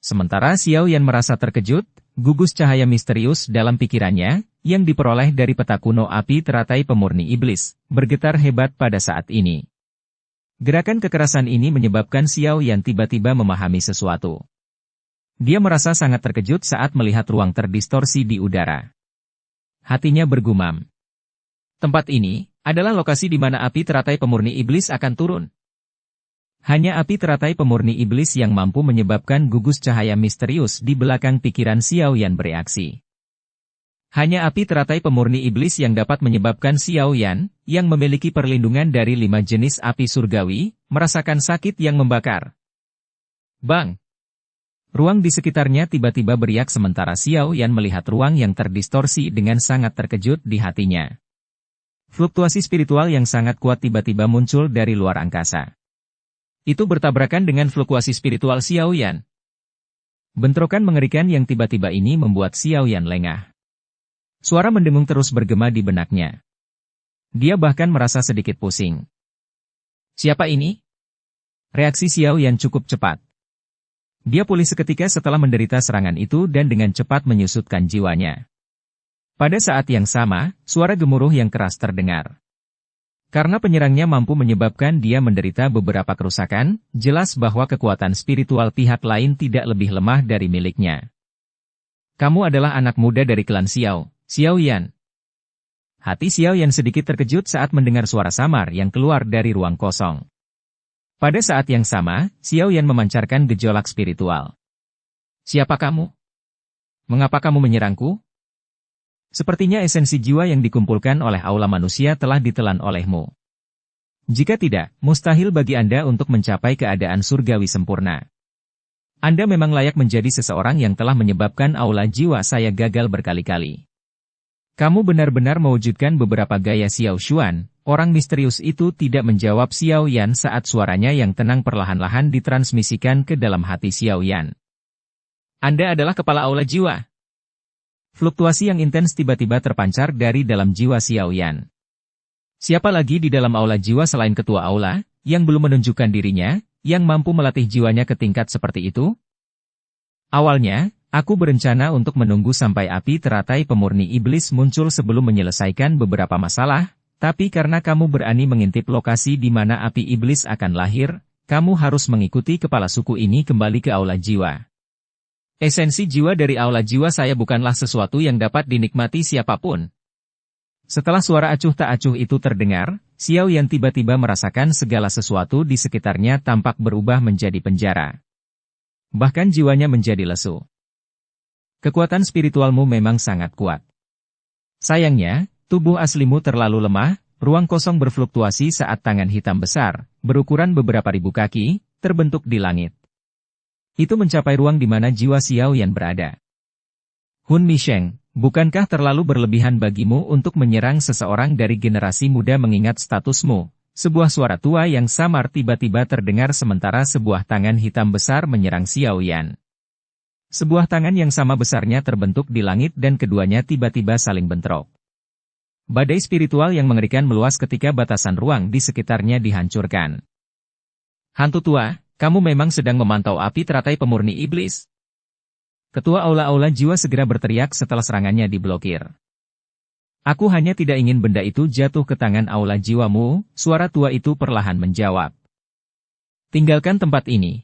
Sementara Xiao Yan merasa terkejut, gugus cahaya misterius dalam pikirannya, yang diperoleh dari peta kuno api teratai pemurni iblis, bergetar hebat pada saat ini. Gerakan kekerasan ini menyebabkan Xiao Yan tiba-tiba memahami sesuatu. Dia merasa sangat terkejut saat melihat ruang terdistorsi di udara. Hatinya bergumam. Tempat ini adalah lokasi di mana api teratai pemurni iblis akan turun. Hanya api teratai pemurni iblis yang mampu menyebabkan gugus cahaya misterius di belakang pikiran Xiao Yan bereaksi. Hanya api teratai pemurni iblis yang dapat menyebabkan Xiao Yan, yang memiliki perlindungan dari 5 jenis api surgawi, merasakan sakit yang membakar. Bang! Ruang di sekitarnya tiba-tiba beriak sementara Xiao Yan melihat ruang yang terdistorsi dengan sangat terkejut di hatinya. Fluktuasi spiritual yang sangat kuat tiba-tiba muncul dari luar angkasa. Itu bertabrakan dengan fluktuasi spiritual Xiao Yan. Bentrokan mengerikan yang tiba-tiba ini membuat Xiao Yan lengah. Suara mendengung terus bergema di benaknya. Dia bahkan merasa sedikit pusing. Siapa ini? Reaksi Xiao Yan cukup cepat. Dia pulih seketika setelah menderita serangan itu dan dengan cepat menyusutkan jiwanya. Pada saat yang sama, suara gemuruh yang keras terdengar. Karena penyerangnya mampu menyebabkan dia menderita beberapa kerusakan, jelas bahwa kekuatan spiritual pihak lain tidak lebih lemah dari miliknya. Kamu adalah anak muda dari klan Xiao, Xiao Yan. Hati Xiao Yan sedikit terkejut saat mendengar suara samar yang keluar dari ruang kosong. Pada saat yang sama, Xiao Yan memancarkan gejolak spiritual. Siapa kamu? Mengapa kamu menyerangku? Sepertinya esensi jiwa yang dikumpulkan oleh aula manusia telah ditelan olehmu. Jika tidak, mustahil bagi Anda untuk mencapai keadaan surgawi sempurna. Anda memang layak menjadi seseorang yang telah menyebabkan aula jiwa saya gagal berkali-kali. Kamu benar-benar mewujudkan beberapa gaya Xiao Xuan. Orang misterius itu tidak menjawab Xiao Yan saat suaranya yang tenang perlahan-lahan ditransmisikan ke dalam hati Xiao Yan. Anda adalah kepala aula jiwa. Fluktuasi yang intens tiba-tiba terpancar dari dalam jiwa Xiao Yan. Siapa lagi di dalam aula jiwa selain ketua aula, yang belum menunjukkan dirinya, yang mampu melatih jiwanya ke tingkat seperti itu? Awalnya, aku berencana untuk menunggu sampai api teratai pemurni iblis muncul sebelum menyelesaikan beberapa masalah, tapi karena kamu berani mengintip lokasi di mana api iblis akan lahir, kamu harus mengikuti kepala suku ini kembali ke aula jiwa. Esensi jiwa dari aula jiwa saya bukanlah sesuatu yang dapat dinikmati siapapun. Setelah suara acuh tak acuh itu terdengar, Xiao Yan tiba-tiba merasakan segala sesuatu di sekitarnya tampak berubah menjadi penjara. Bahkan jiwanya menjadi lesu. Kekuatan spiritualmu memang sangat kuat. Sayangnya, tubuh aslimu terlalu lemah, ruang kosong berfluktuasi saat tangan hitam besar, berukuran beberapa ribu kaki, terbentuk di langit. Itu mencapai ruang di mana jiwa Xiao Yan berada. Hun Misheng, bukankah terlalu berlebihan bagimu untuk menyerang seseorang dari generasi muda mengingat statusmu? Sebuah suara tua yang samar tiba-tiba terdengar sementara sebuah tangan hitam besar menyerang Xiao Yan. Sebuah tangan yang sama besarnya terbentuk di langit dan keduanya tiba-tiba saling bentrok. Badai spiritual yang mengerikan meluas ketika batasan ruang di sekitarnya dihancurkan. Hantu tua, kamu memang sedang memantau api teratai pemurni iblis. Ketua aula-aula jiwa segera berteriak setelah serangannya diblokir. Aku hanya tidak ingin benda itu jatuh ke tangan aula jiwamu, suara tua itu perlahan menjawab. Tinggalkan tempat ini.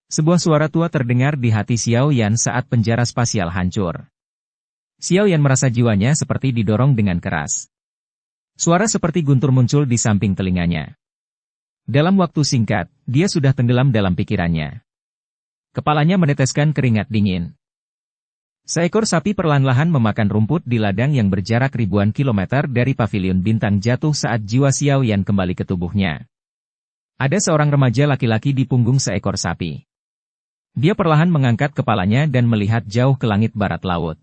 Sebuah suara tua terdengar di hati Xiao Yan saat penjara spasial hancur. Xiao Yan merasa jiwanya seperti didorong dengan keras. Suara seperti guntur muncul di samping telinganya. Dalam waktu singkat, dia sudah tenggelam dalam pikirannya. Kepalanya meneteskan keringat dingin. Seekor sapi perlahan-lahan memakan rumput di ladang yang berjarak ribuan kilometer dari pavilion bintang jatuh saat jiwa Xiao Yan kembali ke tubuhnya. Ada seorang remaja laki-laki di punggung seekor sapi. Dia perlahan mengangkat kepalanya dan melihat jauh ke langit barat laut.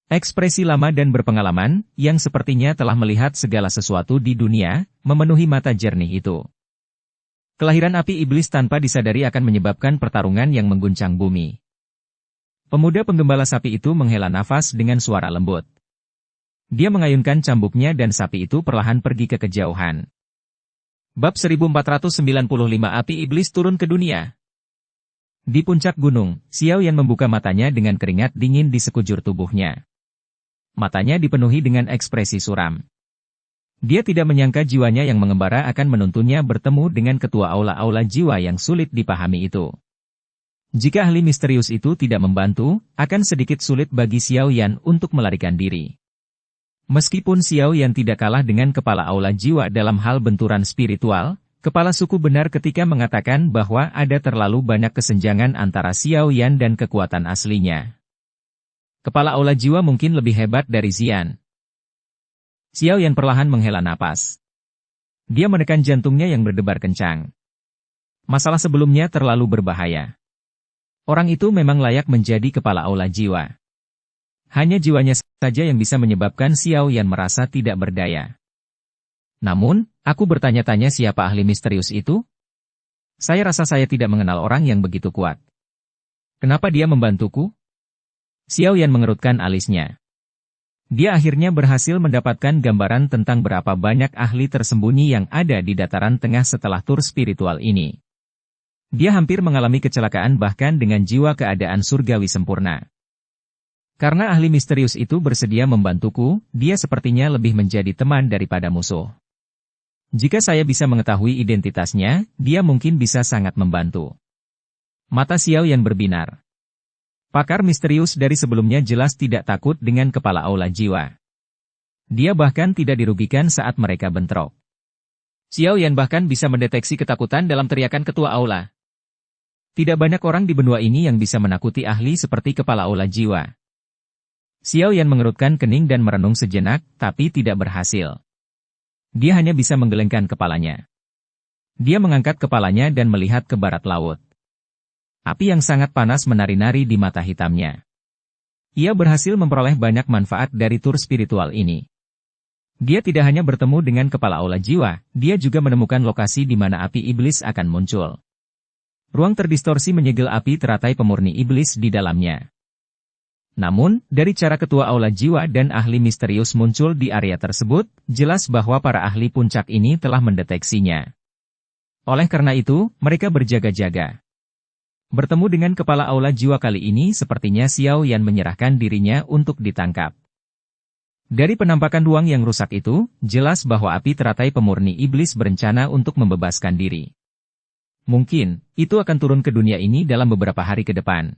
Ekspresi lama dan berpengalaman, yang sepertinya telah melihat segala sesuatu di dunia, memenuhi mata jernih itu. Kelahiran api iblis tanpa disadari akan menyebabkan pertarungan yang mengguncang bumi. Pemuda penggembala sapi itu menghela nafas dengan suara lembut. Dia mengayunkan cambuknya dan sapi itu perlahan pergi ke kejauhan. Bab 1495 Api Iblis turun ke dunia. Di puncak gunung, Xiao Yan membuka matanya dengan keringat dingin di sekujur tubuhnya. Matanya dipenuhi dengan ekspresi suram. Dia tidak menyangka jiwanya yang mengembara akan menuntunnya bertemu dengan ketua aula-aula jiwa yang sulit dipahami itu. Jika ahli misterius itu tidak membantu, akan sedikit sulit bagi Xiao Yan untuk melarikan diri. Meskipun Xiao Yan tidak kalah dengan kepala aula jiwa dalam hal benturan spiritual, kepala suku benar ketika mengatakan bahwa ada terlalu banyak kesenjangan antara Xiao Yan dan kekuatan aslinya. Kepala aula jiwa mungkin lebih hebat dari Xian. Xiao Yan perlahan menghela napas. Dia menekan jantungnya yang berdebar kencang. Masalah sebelumnya terlalu berbahaya. Orang itu memang layak menjadi kepala aula jiwa. Hanya jiwanya saja yang bisa menyebabkan Xiao Yan merasa tidak berdaya. Namun, aku bertanya-tanya siapa ahli misterius itu? Saya rasa saya tidak mengenal orang yang begitu kuat. Kenapa dia membantuku? Xiao Yan mengerutkan alisnya. Dia akhirnya berhasil mendapatkan gambaran tentang berapa banyak ahli tersembunyi yang ada di dataran tengah setelah tur spiritual ini. Dia hampir mengalami kecelakaan bahkan dengan jiwa keadaan surgawi sempurna. Karena ahli misterius itu bersedia membantuku, dia sepertinya lebih menjadi teman daripada musuh. Jika saya bisa mengetahui identitasnya, dia mungkin bisa sangat membantu. Mata Xiao Yan berbinar. Pakar misterius dari sebelumnya jelas tidak takut dengan kepala aula jiwa. Dia bahkan tidak dirugikan saat mereka bentrok. Xiao Yan bahkan bisa mendeteksi ketakutan dalam teriakan ketua aula. Tidak banyak orang di benua ini yang bisa menakuti ahli seperti kepala aula jiwa. Xiao Yan mengerutkan kening dan merenung sejenak, tapi tidak berhasil. Dia hanya bisa menggelengkan kepalanya. Dia mengangkat kepalanya dan melihat ke barat laut. Api yang sangat panas menari-nari di mata hitamnya. Ia berhasil memperoleh banyak manfaat dari tur spiritual ini. Dia tidak hanya bertemu dengan kepala aula jiwa, dia juga menemukan lokasi di mana api iblis akan muncul. Ruang terdistorsi menyegel api teratai pemurni iblis di dalamnya. Namun, dari cara ketua aula jiwa dan ahli misterius muncul di area tersebut, jelas bahwa para ahli puncak ini telah mendeteksinya. Oleh karena itu, mereka berjaga-jaga. Bertemu dengan kepala aula jiwa kali ini sepertinya Xiao Yan menyerahkan dirinya untuk ditangkap. Dari penampakan ruang yang rusak itu, jelas bahwa api teratai pemurni iblis berencana untuk membebaskan diri. Mungkin, itu akan turun ke dunia ini dalam beberapa hari ke depan.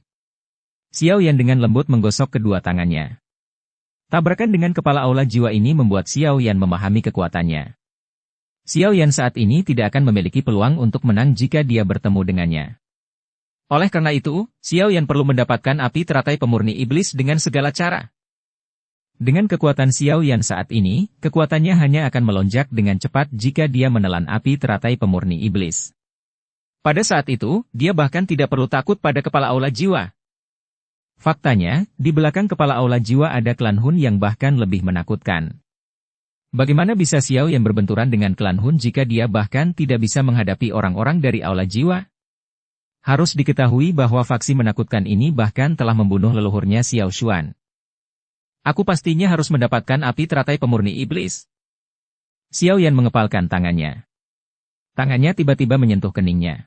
Xiao Yan dengan lembut menggosok kedua tangannya. Tabrakan dengan kepala aula jiwa ini membuat Xiao Yan memahami kekuatannya. Xiao Yan saat ini tidak akan memiliki peluang untuk menang jika dia bertemu dengannya. Oleh karena itu, Xiao Yan perlu mendapatkan api teratai pemurni iblis dengan segala cara. Dengan kekuatan Xiao Yan saat ini, kekuatannya hanya akan melonjak dengan cepat jika dia menelan api teratai pemurni iblis. Pada saat itu, dia bahkan tidak perlu takut pada kepala aula jiwa. Faktanya, di belakang kepala aula jiwa ada klan Hun yang bahkan lebih menakutkan. Bagaimana bisa Xiao Yan berbenturan dengan klan Hun jika dia bahkan tidak bisa menghadapi orang-orang dari aula jiwa? Harus diketahui bahwa faksi menakutkan ini bahkan telah membunuh leluhurnya Xiao Xuan. Aku pastinya harus mendapatkan api teratai pemurni iblis. Xiao Yan mengepalkan tangannya. Tangannya tiba-tiba menyentuh keningnya.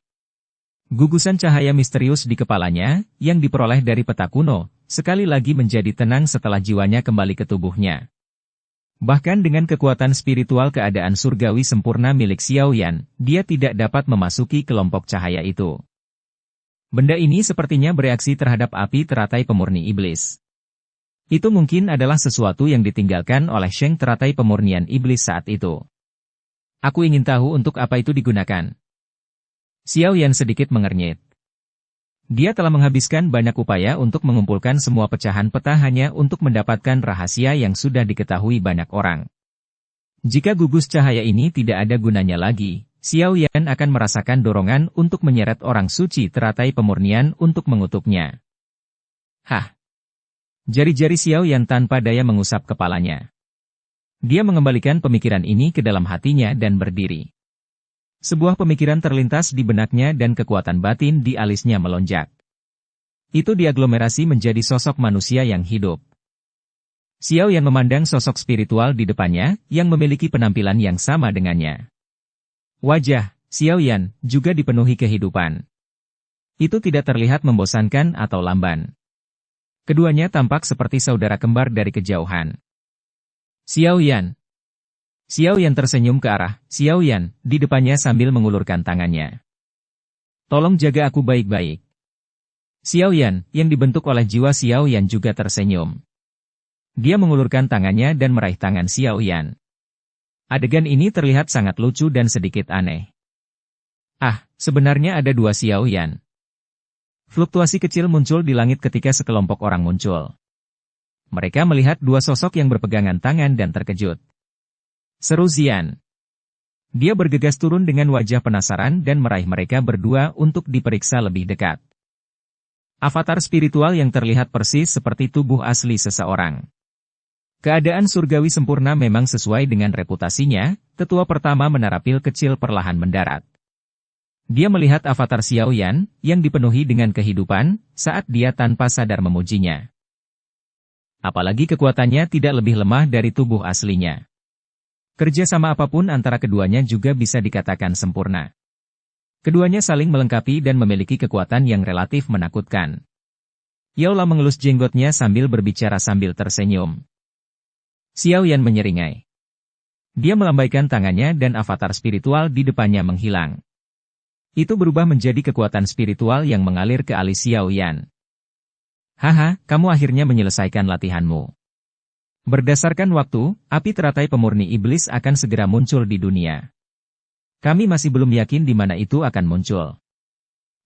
Gugusan cahaya misterius di kepalanya, yang diperoleh dari peta kuno, sekali lagi menjadi tenang setelah jiwanya kembali ke tubuhnya. Bahkan dengan kekuatan spiritual keadaan surgawi sempurna milik Xiao Yan, dia tidak dapat memasuki kelompok cahaya itu. Benda ini sepertinya bereaksi terhadap api teratai pemurni iblis. Itu mungkin adalah sesuatu yang ditinggalkan oleh Sheng teratai pemurnian iblis saat itu. Aku ingin tahu untuk apa itu digunakan. Xiao Yan sedikit mengernyit. Dia telah menghabiskan banyak upaya untuk mengumpulkan semua pecahan peta hanya untuk mendapatkan rahasia yang sudah diketahui banyak orang. Jika gugus cahaya ini tidak ada gunanya lagi, Xiao Yan akan merasakan dorongan untuk menyeret orang suci teratai pemurnian untuk mengutuknya. Hah! Jari-jari Xiao Yan tanpa daya mengusap kepalanya. Dia mengembalikan pemikiran ini ke dalam hatinya dan berdiri. Sebuah pemikiran terlintas di benaknya dan kekuatan batin di alisnya melonjak. Itu diaglomerasi menjadi sosok manusia yang hidup. Xiao Yan memandang sosok spiritual di depannya, yang memiliki penampilan yang sama dengannya. Wajah Xiao Yan juga dipenuhi kehidupan. Itu tidak terlihat membosankan atau lamban. Keduanya tampak seperti saudara kembar dari kejauhan. Xiao Yan. Xiao Yan tersenyum ke arah Xiao Yan di depannya sambil mengulurkan tangannya. Tolong jaga aku baik-baik. Xiao Yan, yang dibentuk oleh jiwa Xiao Yan juga tersenyum. Dia mengulurkan tangannya dan meraih tangan Xiao Yan. Adegan ini terlihat sangat lucu dan sedikit aneh. Ah, sebenarnya ada dua Xiao Yan. Fluktuasi kecil muncul di langit ketika sekelompok orang muncul. Mereka melihat dua sosok yang berpegangan tangan dan terkejut. Seru Xian. Dia bergegas turun dengan wajah penasaran dan meraih mereka berdua untuk diperiksa lebih dekat. Avatar spiritual yang terlihat persis seperti tubuh asli seseorang. Keadaan surgawi sempurna memang sesuai dengan reputasinya. Tetua pertama menara pil kecil perlahan mendarat. Dia melihat avatar Xiaoyan, yang dipenuhi dengan kehidupan, saat dia tanpa sadar memujinya. Apalagi kekuatannya tidak lebih lemah dari tubuh aslinya. Kerjasama apapun antara keduanya juga bisa dikatakan sempurna. Keduanya saling melengkapi dan memiliki kekuatan yang relatif menakutkan. Yao Lao mengelus jenggotnya sambil berbicara sambil tersenyum. Xiaoyan menyeringai. Dia melambaikan tangannya dan avatar spiritual di depannya menghilang. Itu berubah menjadi kekuatan spiritual yang mengalir ke alis Xiaoyan. Haha, kamu akhirnya menyelesaikan latihanmu. Berdasarkan waktu, api teratai pemurni iblis akan segera muncul di dunia. Kami masih belum yakin di mana itu akan muncul.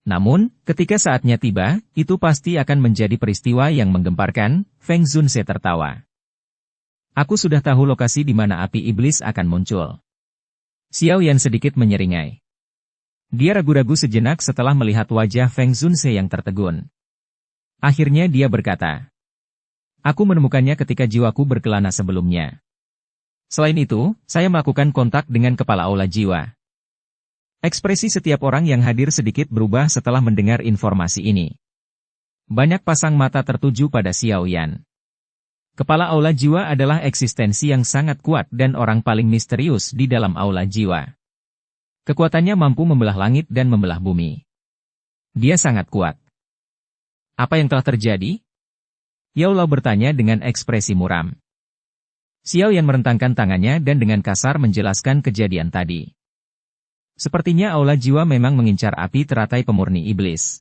Namun, ketika saatnya tiba, itu pasti akan menjadi peristiwa yang menggemparkan. Feng Zunse tertawa. Aku sudah tahu lokasi di mana api iblis akan muncul. Xiaoyan sedikit menyeringai. Dia ragu-ragu sejenak setelah melihat wajah Feng Zunse yang tertegun. Akhirnya dia berkata, aku menemukannya ketika jiwaku berkelana sebelumnya. Selain itu, saya melakukan kontak dengan kepala aula jiwa. Ekspresi setiap orang yang hadir sedikit berubah setelah mendengar informasi ini. Banyak pasang mata tertuju pada Xiaoyan. Kepala aula jiwa adalah eksistensi yang sangat kuat dan orang paling misterius di dalam aula jiwa. Kekuatannya mampu membelah langit dan membelah bumi. Dia sangat kuat. Apa yang telah terjadi? Yao Lao bertanya dengan ekspresi muram. Xiaoyan merentangkan tangannya dan dengan kasar menjelaskan kejadian tadi. Sepertinya aula jiwa memang mengincar api teratai pemurni iblis.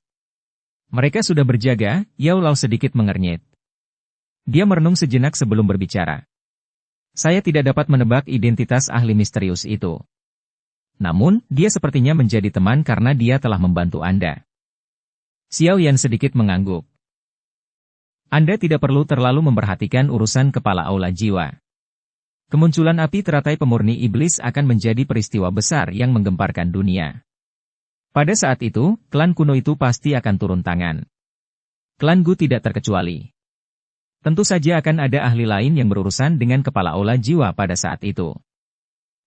Mereka sudah berjaga. Yao Lao sedikit mengernyit. Dia merenung sejenak sebelum berbicara. Saya tidak dapat menebak identitas ahli misterius itu. Namun, dia sepertinya menjadi teman karena dia telah membantu Anda. Xiaoyan sedikit mengangguk. Anda tidak perlu terlalu memperhatikan urusan kepala aula jiwa. Kemunculan api teratai pemurni iblis akan menjadi peristiwa besar yang menggemparkan dunia. Pada saat itu, klan kuno itu pasti akan turun tangan. Klan Gu tidak terkecuali. Tentu saja akan ada ahli lain yang berurusan dengan kepala aula jiwa pada saat itu.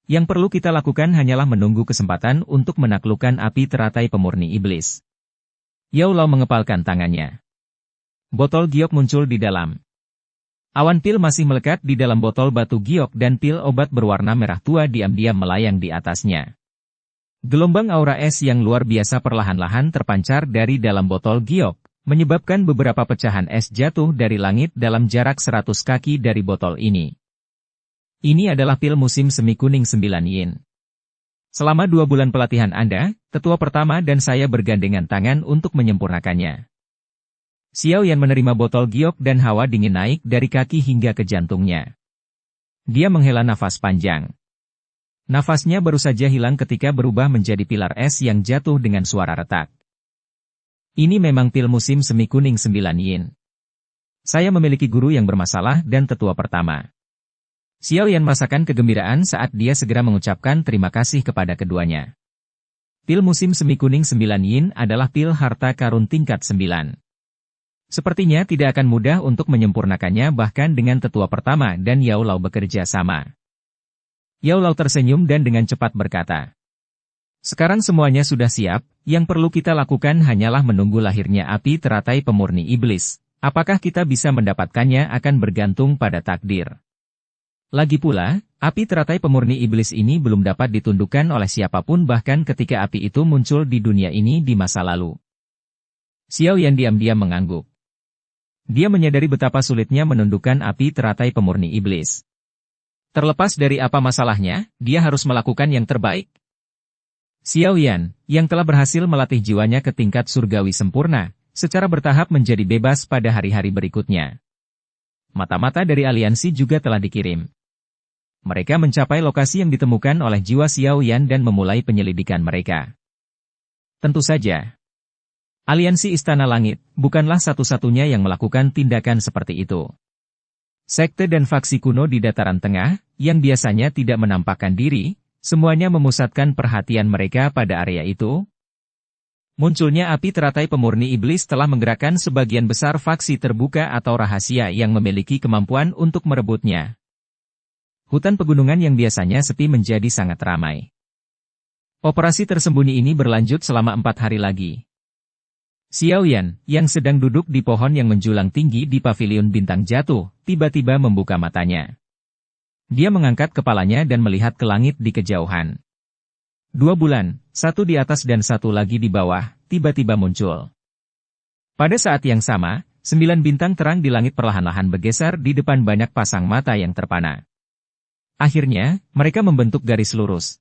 Yang perlu kita lakukan hanyalah menunggu kesempatan untuk menaklukkan api teratai pemurni iblis. Yao Lao mengepalkan tangannya. Botol giok muncul di dalam. Awan pil masih melekat di dalam botol batu giok dan pil obat berwarna merah tua diam-diam melayang di atasnya. Gelombang aura es yang luar biasa perlahan-lahan terpancar dari dalam botol giok, menyebabkan beberapa pecahan es jatuh dari langit dalam jarak 100 kaki dari botol ini. Ini adalah pil musim semi kuning 9 yin. Selama 2 bulan pelatihan Anda, tetua pertama dan saya bergandengan tangan untuk menyempurnakannya. Xiaoyan menerima botol giok dan hawa dingin naik dari kaki hingga ke jantungnya. Dia menghela nafas panjang. Nafasnya baru saja hilang ketika berubah menjadi pilar es yang jatuh dengan suara retak. Ini memang pil musim semi kuning 9 yin. Saya memiliki guru yang bermasalah dan tetua pertama. Xiaoyan merasakan kegembiraan saat dia segera mengucapkan terima kasih kepada keduanya. Pil musim semi kuning 9 yin adalah pil harta karun tingkat 9. Sepertinya tidak akan mudah untuk menyempurnakannya bahkan dengan tetua pertama dan Yao Lao bekerja sama. Yao Lao tersenyum dan dengan cepat berkata, sekarang semuanya sudah siap, yang perlu kita lakukan hanyalah menunggu lahirnya api teratai pemurni iblis. Apakah kita bisa mendapatkannya akan bergantung pada takdir. Lagi pula, api teratai pemurni iblis ini belum dapat ditundukkan oleh siapapun bahkan ketika api itu muncul di dunia ini di masa lalu. Xiaoyan diam-diam mengangguk. Dia menyadari betapa sulitnya menundukkan api teratai pemurni iblis. Terlepas dari apa masalahnya, dia harus melakukan yang terbaik. Xiaoyan, yang telah berhasil melatih jiwanya ke tingkat surgawi sempurna, secara bertahap menjadi bebas pada hari-hari berikutnya. Mata-mata dari aliansi juga telah dikirim. Mereka mencapai lokasi yang ditemukan oleh jiwa Xiaoyan dan memulai penyelidikan mereka. Tentu saja, aliansi Istana Langit bukanlah satu-satunya yang melakukan tindakan seperti itu. Sekte dan faksi kuno di dataran tengah, yang biasanya tidak menampakkan diri, semuanya memusatkan perhatian mereka pada area itu. Munculnya api teratai pemurni iblis telah menggerakkan sebagian besar faksi terbuka atau rahasia yang memiliki kemampuan untuk merebutnya. Hutan pegunungan yang biasanya sepi menjadi sangat ramai. Operasi tersembunyi ini berlanjut selama 4 hari lagi. Xiao Yan, yang sedang duduk di pohon yang menjulang tinggi di paviliun bintang jatuh, tiba-tiba membuka matanya. Dia mengangkat kepalanya dan melihat ke langit di kejauhan. 2 bulan, satu di atas dan satu lagi di bawah, tiba-tiba muncul. Pada saat yang sama, 9 bintang terang di langit perlahan-lahan bergeser di depan banyak pasang mata yang terpana. Akhirnya, mereka membentuk garis lurus.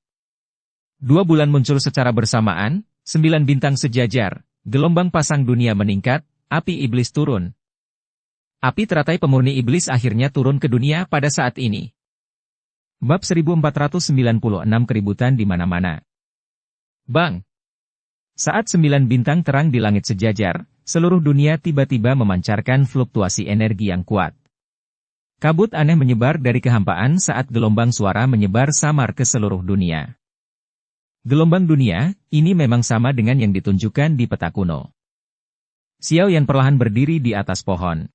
2 bulan muncul secara bersamaan, 9 bintang sejajar, gelombang pasang dunia meningkat, api iblis turun. Api teratai pemurni iblis akhirnya turun ke dunia pada saat ini. Bab 1496 keributan di mana-mana. Bang! Saat 9 bintang terang di langit sejajar, seluruh dunia tiba-tiba memancarkan fluktuasi energi yang kuat. Kabut aneh menyebar dari kehampaan saat gelombang suara menyebar samar ke seluruh dunia. Gelombang dunia, ini memang sama dengan yang ditunjukkan di peta kuno. Xiao Yan perlahan berdiri di atas pohon.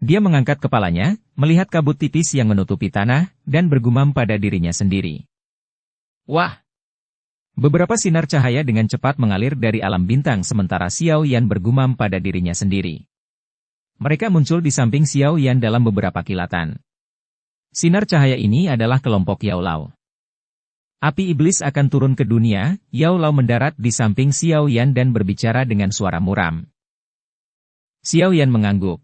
Dia mengangkat kepalanya, melihat kabut tipis yang menutupi tanah, dan bergumam pada dirinya sendiri. Wah! Beberapa sinar cahaya dengan cepat mengalir dari alam bintang sementara Xiao Yan bergumam pada dirinya sendiri. Mereka muncul di samping Xiao Yan dalam beberapa kilatan. Sinar cahaya ini adalah kelompok Yao Lao. Api iblis akan turun ke dunia, Yao Lao mendarat di samping Xiao Yan dan berbicara dengan suara muram. Xiao Yan mengangguk.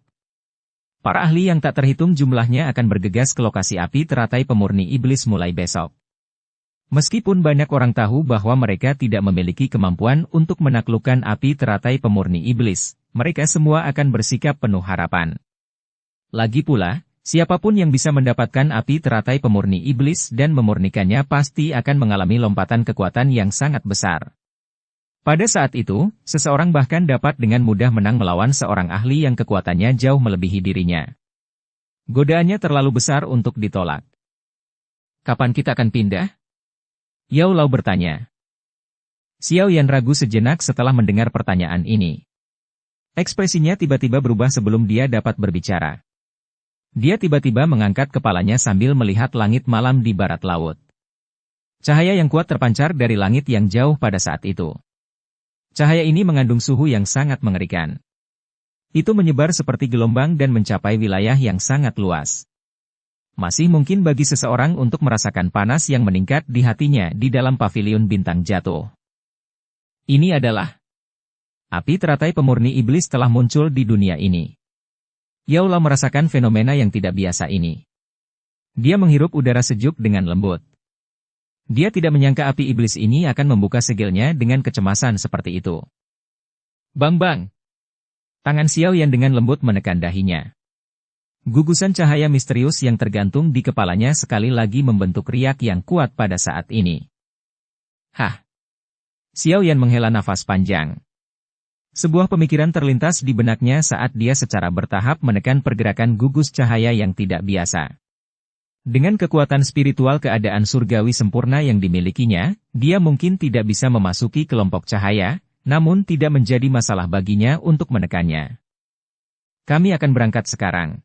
Para ahli yang tak terhitung jumlahnya akan bergegas ke lokasi api teratai pemurni iblis mulai besok. Meskipun banyak orang tahu bahwa mereka tidak memiliki kemampuan untuk menaklukkan api teratai pemurni iblis, mereka semua akan bersikap penuh harapan. Lagi pula, siapapun yang bisa mendapatkan api teratai pemurni iblis dan memurnikannya pasti akan mengalami lompatan kekuatan yang sangat besar. Pada saat itu, seseorang bahkan dapat dengan mudah menang melawan seorang ahli yang kekuatannya jauh melebihi dirinya. Godaannya terlalu besar untuk ditolak. Kapan kita akan pindah? Yao Lao bertanya. Xiao Yan ragu sejenak setelah mendengar pertanyaan ini. Ekspresinya tiba-tiba berubah sebelum dia dapat berbicara. Dia tiba-tiba mengangkat kepalanya sambil melihat langit malam di barat laut. Cahaya yang kuat terpancar dari langit yang jauh pada saat itu. Cahaya ini mengandung suhu yang sangat mengerikan. Itu menyebar seperti gelombang dan mencapai wilayah yang sangat luas. Masih mungkin bagi seseorang untuk merasakan panas yang meningkat di hatinya di dalam paviliun bintang jatuh. Ini adalah api teratai pemurni iblis telah muncul di dunia ini. Yao Lao merasakan fenomena yang tidak biasa ini. Dia menghirup udara sejuk dengan lembut. Dia tidak menyangka api iblis ini akan membuka segilnya dengan kecemasan seperti itu. Bang bang! Tangan Xiao Yan dengan lembut menekan dahinya. Gugusan cahaya misterius yang tergantung di kepalanya sekali lagi membentuk riak yang kuat pada saat ini. Hah! Xiao Yan menghela nafas panjang. Sebuah pemikiran terlintas di benaknya saat dia secara bertahap menekan pergerakan gugus cahaya yang tidak biasa. Dengan kekuatan spiritual keadaan surgawi sempurna yang dimilikinya, dia mungkin tidak bisa memasuki kelompok cahaya, namun tidak menjadi masalah baginya untuk menekannya. Kami akan berangkat sekarang.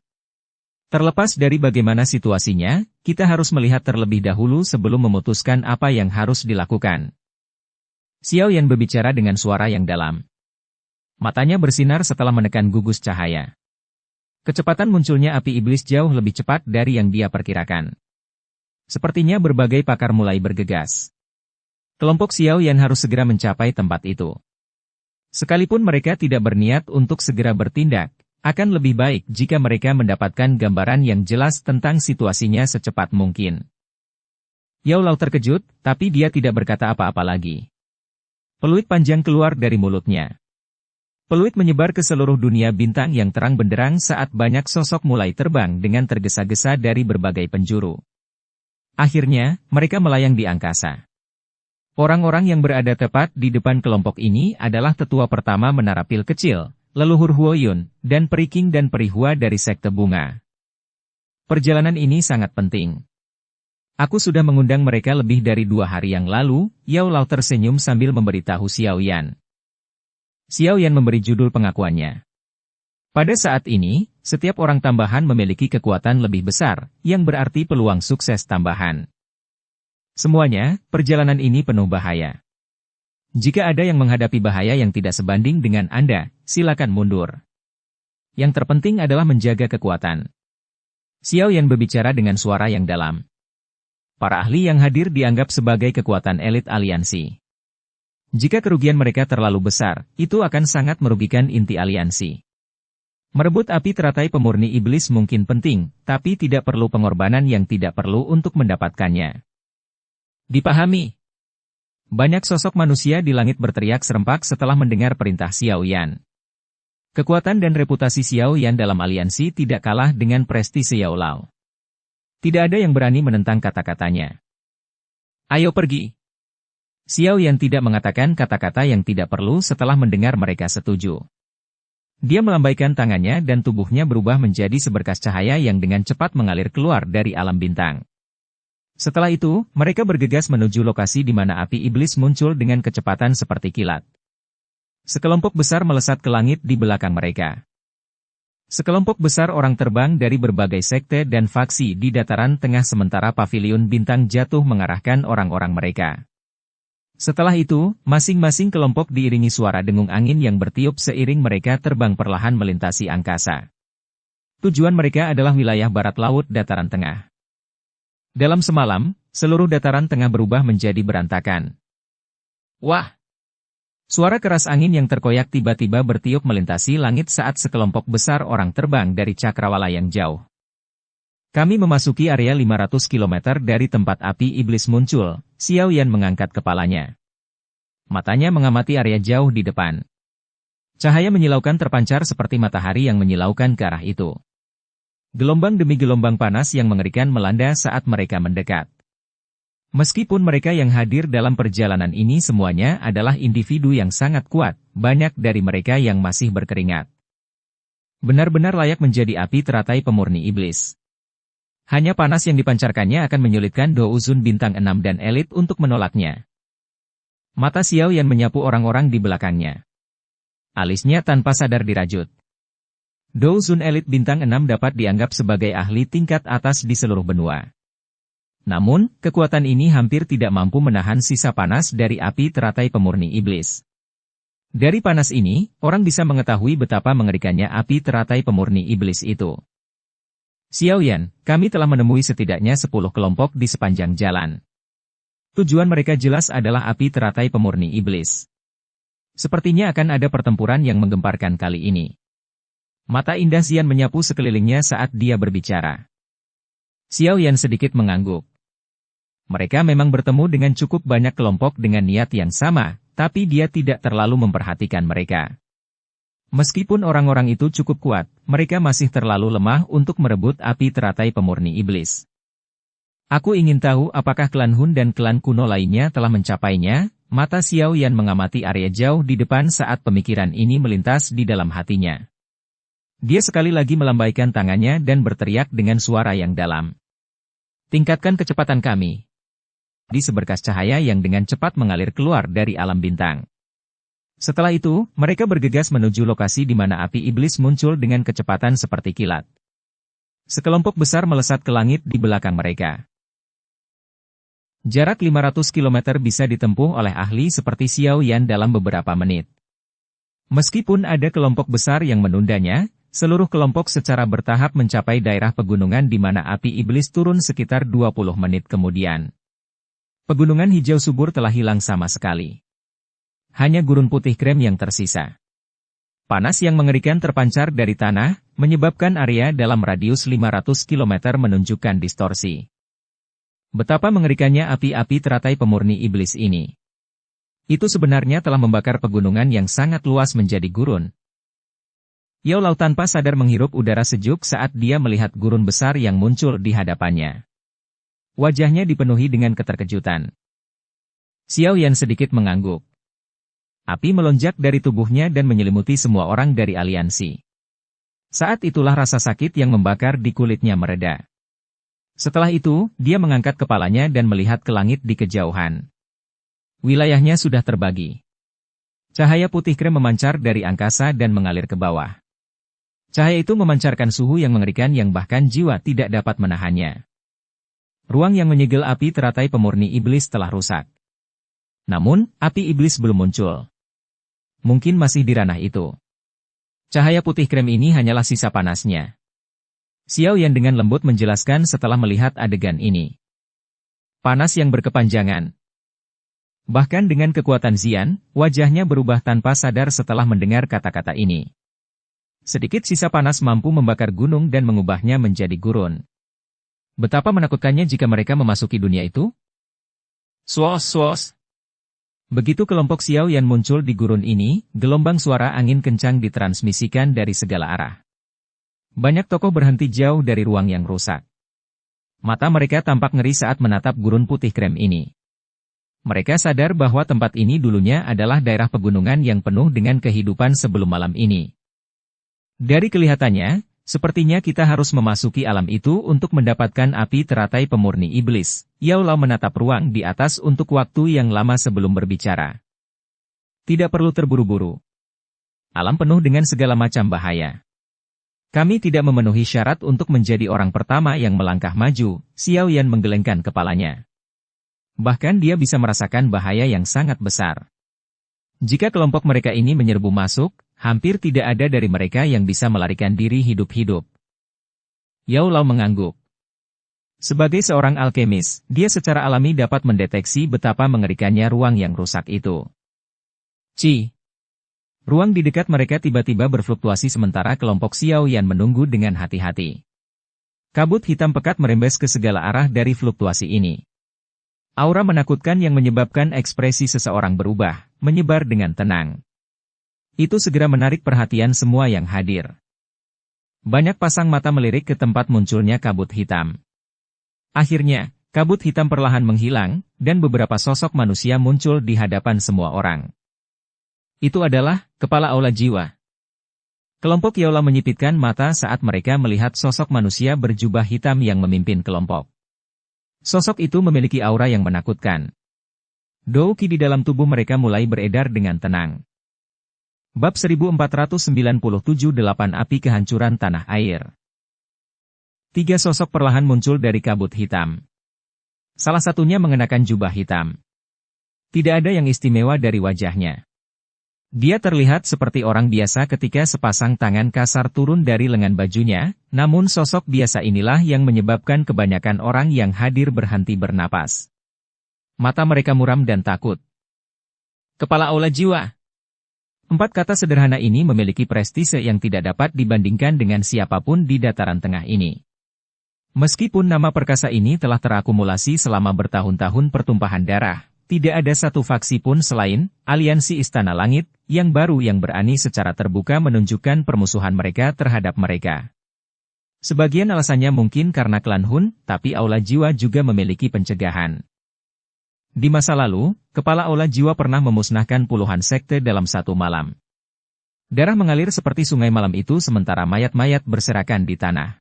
Terlepas dari bagaimana situasinya, kita harus melihat terlebih dahulu sebelum memutuskan apa yang harus dilakukan. Xiao Yan berbicara dengan suara yang dalam. Matanya bersinar setelah menekan gugus cahaya. Kecepatan munculnya api iblis jauh lebih cepat dari yang dia perkirakan. Sepertinya berbagai pakar mulai bergegas. Kelompok Xiao Yan harus segera mencapai tempat itu. Sekalipun mereka tidak berniat untuk segera bertindak, akan lebih baik jika mereka mendapatkan gambaran yang jelas tentang situasinya secepat mungkin. Yao Lao terkejut, tapi dia tidak berkata apa-apa lagi. Peluit panjang keluar dari mulutnya. Peluit menyebar ke seluruh dunia bintang yang terang benderang saat banyak sosok mulai terbang dengan tergesa-gesa dari berbagai penjuru. Akhirnya, mereka melayang di angkasa. Orang-orang yang berada tepat di depan kelompok ini adalah tetua pertama Menara Pil Kecil, leluhur Huo Yun, dan Peri King dan Peri Hua dari Sekte Bunga. Perjalanan ini sangat penting. Aku sudah mengundang mereka lebih dari 2 hari yang lalu, Yao Lao tersenyum sambil memberitahu Xiao Yan. Xiao Yan memberi judul pengakuannya. Pada saat ini, setiap orang tambahan memiliki kekuatan lebih besar, yang berarti peluang sukses tambahan. Semuanya, perjalanan ini penuh bahaya. Jika ada yang menghadapi bahaya yang tidak sebanding dengan Anda, silakan mundur. Yang terpenting adalah menjaga kekuatan. Xiao Yan berbicara dengan suara yang dalam. Para ahli yang hadir dianggap sebagai kekuatan elit aliansi. Jika kerugian mereka terlalu besar, itu akan sangat merugikan inti aliansi. Merebut api teratai pemurni iblis mungkin penting, tapi tidak perlu pengorbanan yang tidak perlu untuk mendapatkannya. Dipahami. Banyak sosok manusia di langit berteriak serempak setelah mendengar perintah Xiao Yan. Kekuatan dan reputasi Xiao Yan dalam aliansi tidak kalah dengan prestise Yao Lao. Tidak ada yang berani menentang kata-katanya. Ayo pergi. Xiao Yan tidak mengatakan kata-kata yang tidak perlu setelah mendengar mereka setuju. Dia melambaikan tangannya dan tubuhnya berubah menjadi seberkas cahaya yang dengan cepat mengalir keluar dari alam bintang. Setelah itu, mereka bergegas menuju lokasi di mana api iblis muncul dengan kecepatan seperti kilat. Sekelompok besar melesat ke langit di belakang mereka. Sekelompok besar orang terbang dari berbagai sekte dan faksi di dataran tengah sementara paviliun bintang jatuh mengarahkan orang-orang mereka. Setelah itu, masing-masing kelompok diiringi suara dengung angin yang bertiup seiring mereka terbang perlahan melintasi angkasa. Tujuan mereka adalah wilayah barat laut dataran tengah. Dalam semalam, seluruh dataran tengah berubah menjadi berantakan. Wah! Suara keras angin yang terkoyak tiba-tiba bertiup melintasi langit saat sekelompok besar orang terbang dari cakrawala yang jauh. Kami memasuki area 500 km dari tempat api iblis muncul, Xiao Yan mengangkat kepalanya. Matanya mengamati area jauh di depan. Cahaya menyilaukan terpancar seperti matahari yang menyilaukan ke arah itu. Gelombang demi gelombang panas yang mengerikan melanda saat mereka mendekat. Meskipun mereka yang hadir dalam perjalanan ini semuanya adalah individu yang sangat kuat, banyak dari mereka yang masih berkeringat. Benar-benar layak menjadi api teratai pemurni iblis. Hanya panas yang dipancarkannya akan menyulitkan Douzun bintang 6 dan elit untuk menolaknya. Mata Xiao Yan menyapu orang-orang di belakangnya. Alisnya tanpa sadar dirajut. Douzun elit bintang 6 dapat dianggap sebagai ahli tingkat atas di seluruh benua. Namun, kekuatan ini hampir tidak mampu menahan sisa panas dari api teratai pemurni iblis. Dari panas ini, orang bisa mengetahui betapa mengerikannya api teratai pemurni iblis itu. Xiao Yan, kami telah menemui setidaknya 10 kelompok di sepanjang jalan. Tujuan mereka jelas adalah api teratai pemurni iblis. Sepertinya akan ada pertempuran yang menggemparkan kali ini. Mata indah Xian menyapu sekelilingnya saat dia berbicara. Xiao Yan sedikit mengangguk. Mereka memang bertemu dengan cukup banyak kelompok dengan niat yang sama, tapi dia tidak terlalu memperhatikan mereka. Meskipun orang-orang itu cukup kuat, mereka masih terlalu lemah untuk merebut api teratai pemurni iblis. Aku ingin tahu apakah klan Hun dan klan kuno lainnya telah mencapainya. Mata Xiao Yan mengamati area jauh di depan saat pemikiran ini melintas di dalam hatinya. Dia sekali lagi melambaikan tangannya dan berteriak dengan suara yang dalam. Tingkatkan kecepatan kami. Di seberkas cahaya yang dengan cepat mengalir keluar dari alam bintang. Setelah itu, mereka bergegas menuju lokasi di mana api iblis muncul dengan kecepatan seperti kilat. Sekelompok besar melesat ke langit di belakang mereka. Jarak 500 km bisa ditempuh oleh ahli seperti Xiao Yan dalam beberapa menit. Meskipun ada kelompok besar yang menundanya, seluruh kelompok secara bertahap mencapai daerah pegunungan di mana api iblis turun sekitar 20 menit kemudian. Pegunungan hijau subur telah hilang sama sekali. Hanya gurun putih krem yang tersisa. Panas yang mengerikan terpancar dari tanah, menyebabkan area dalam radius 500 km menunjukkan distorsi. Betapa mengerikannya api-api teratai pemurni iblis ini. Itu sebenarnya telah membakar pegunungan yang sangat luas menjadi gurun. Yao Lao tanpa sadar menghirup udara sejuk saat dia melihat gurun besar yang muncul di hadapannya. Wajahnya dipenuhi dengan keterkejutan. Xiao Yan sedikit mengangguk. Api melonjak dari tubuhnya dan menyelimuti semua orang dari aliansi. Saat itulah rasa sakit yang membakar di kulitnya mereda. Setelah itu, dia mengangkat kepalanya dan melihat ke langit di kejauhan. Wilayahnya sudah terbagi. Cahaya putih krem memancar dari angkasa dan mengalir ke bawah. Cahaya itu memancarkan suhu yang mengerikan yang bahkan jiwa tidak dapat menahannya. Ruang yang menyegel api teratai pemurni iblis telah rusak. Namun, api iblis belum muncul. Mungkin masih di ranah itu. Cahaya putih krem ini hanyalah sisa panasnya. Xiao Yan dengan lembut menjelaskan setelah melihat adegan ini. Panas yang berkepanjangan. Bahkan dengan kekuatan Xian, wajahnya berubah tanpa sadar setelah mendengar kata-kata ini. Sedikit sisa panas mampu membakar gunung dan mengubahnya menjadi gurun. Betapa menakutkannya jika mereka memasuki dunia itu? Swos. Begitu kelompok Xiao Yan muncul di gurun ini, gelombang suara angin kencang ditransmisikan dari segala arah. Banyak tokoh berhenti jauh dari ruang yang rusak. Mata mereka tampak ngeri saat menatap gurun putih krem ini. Mereka sadar bahwa tempat ini dulunya adalah daerah pegunungan yang penuh dengan kehidupan sebelum malam ini. Dari kelihatannya, sepertinya kita harus memasuki alam itu untuk mendapatkan api teratai pemurni iblis. Yao Lao menatap ruang di atas untuk waktu yang lama sebelum berbicara. Tidak perlu terburu-buru. Alam penuh dengan segala macam bahaya. Kami tidak memenuhi syarat untuk menjadi orang pertama yang melangkah maju, Xiao Yan menggelengkan kepalanya. Bahkan dia bisa merasakan bahaya yang sangat besar. Jika kelompok mereka ini menyerbu masuk, hampir tidak ada dari mereka yang bisa melarikan diri hidup-hidup. Yao Lao mengangguk. Sebagai seorang alkemis, dia secara alami dapat mendeteksi betapa mengerikannya ruang yang rusak itu. Ruang di dekat mereka tiba-tiba berfluktuasi sementara kelompok Xiao Yan menunggu dengan hati-hati. Kabut hitam pekat merembes ke segala arah dari fluktuasi ini. Aura menakutkan yang menyebabkan ekspresi seseorang berubah, menyebar dengan tenang. Itu segera menarik perhatian semua yang hadir. Banyak pasang mata melirik ke tempat munculnya kabut hitam. Akhirnya, kabut hitam perlahan menghilang, dan beberapa sosok manusia muncul di hadapan semua orang. Itu adalah kepala aula jiwa. Kelompok Yao Lao menyipitkan mata saat mereka melihat sosok manusia berjubah hitam yang memimpin kelompok. Sosok itu memiliki aura yang menakutkan. Dou Qi di dalam tubuh mereka mulai beredar dengan tenang. Bab 1497 8 Api Kehancuran Tanah Air. 3 sosok perlahan muncul dari kabut hitam. Salah satunya mengenakan jubah hitam. Tidak ada yang istimewa dari wajahnya. Dia terlihat seperti orang biasa ketika sepasang tangan kasar turun dari lengan bajunya, namun sosok biasa inilah yang menyebabkan kebanyakan orang yang hadir berhenti bernapas. Mata mereka muram dan takut. Kepala aula jiwa. 4 kata sederhana ini memiliki prestise yang tidak dapat dibandingkan dengan siapapun di dataran tengah ini. Meskipun nama perkasa ini telah terakumulasi selama bertahun-tahun pertumpahan darah, tidak ada satu faksi pun selain Aliansi Istana Langit, yang baru yang berani secara terbuka menunjukkan permusuhan mereka terhadap mereka. Sebagian alasannya mungkin karena klan Hun, tapi aula jiwa juga memiliki pencegahan. Di masa lalu, kepala aula jiwa pernah memusnahkan puluhan sekte dalam satu malam. Darah mengalir seperti sungai malam itu sementara mayat-mayat berserakan di tanah.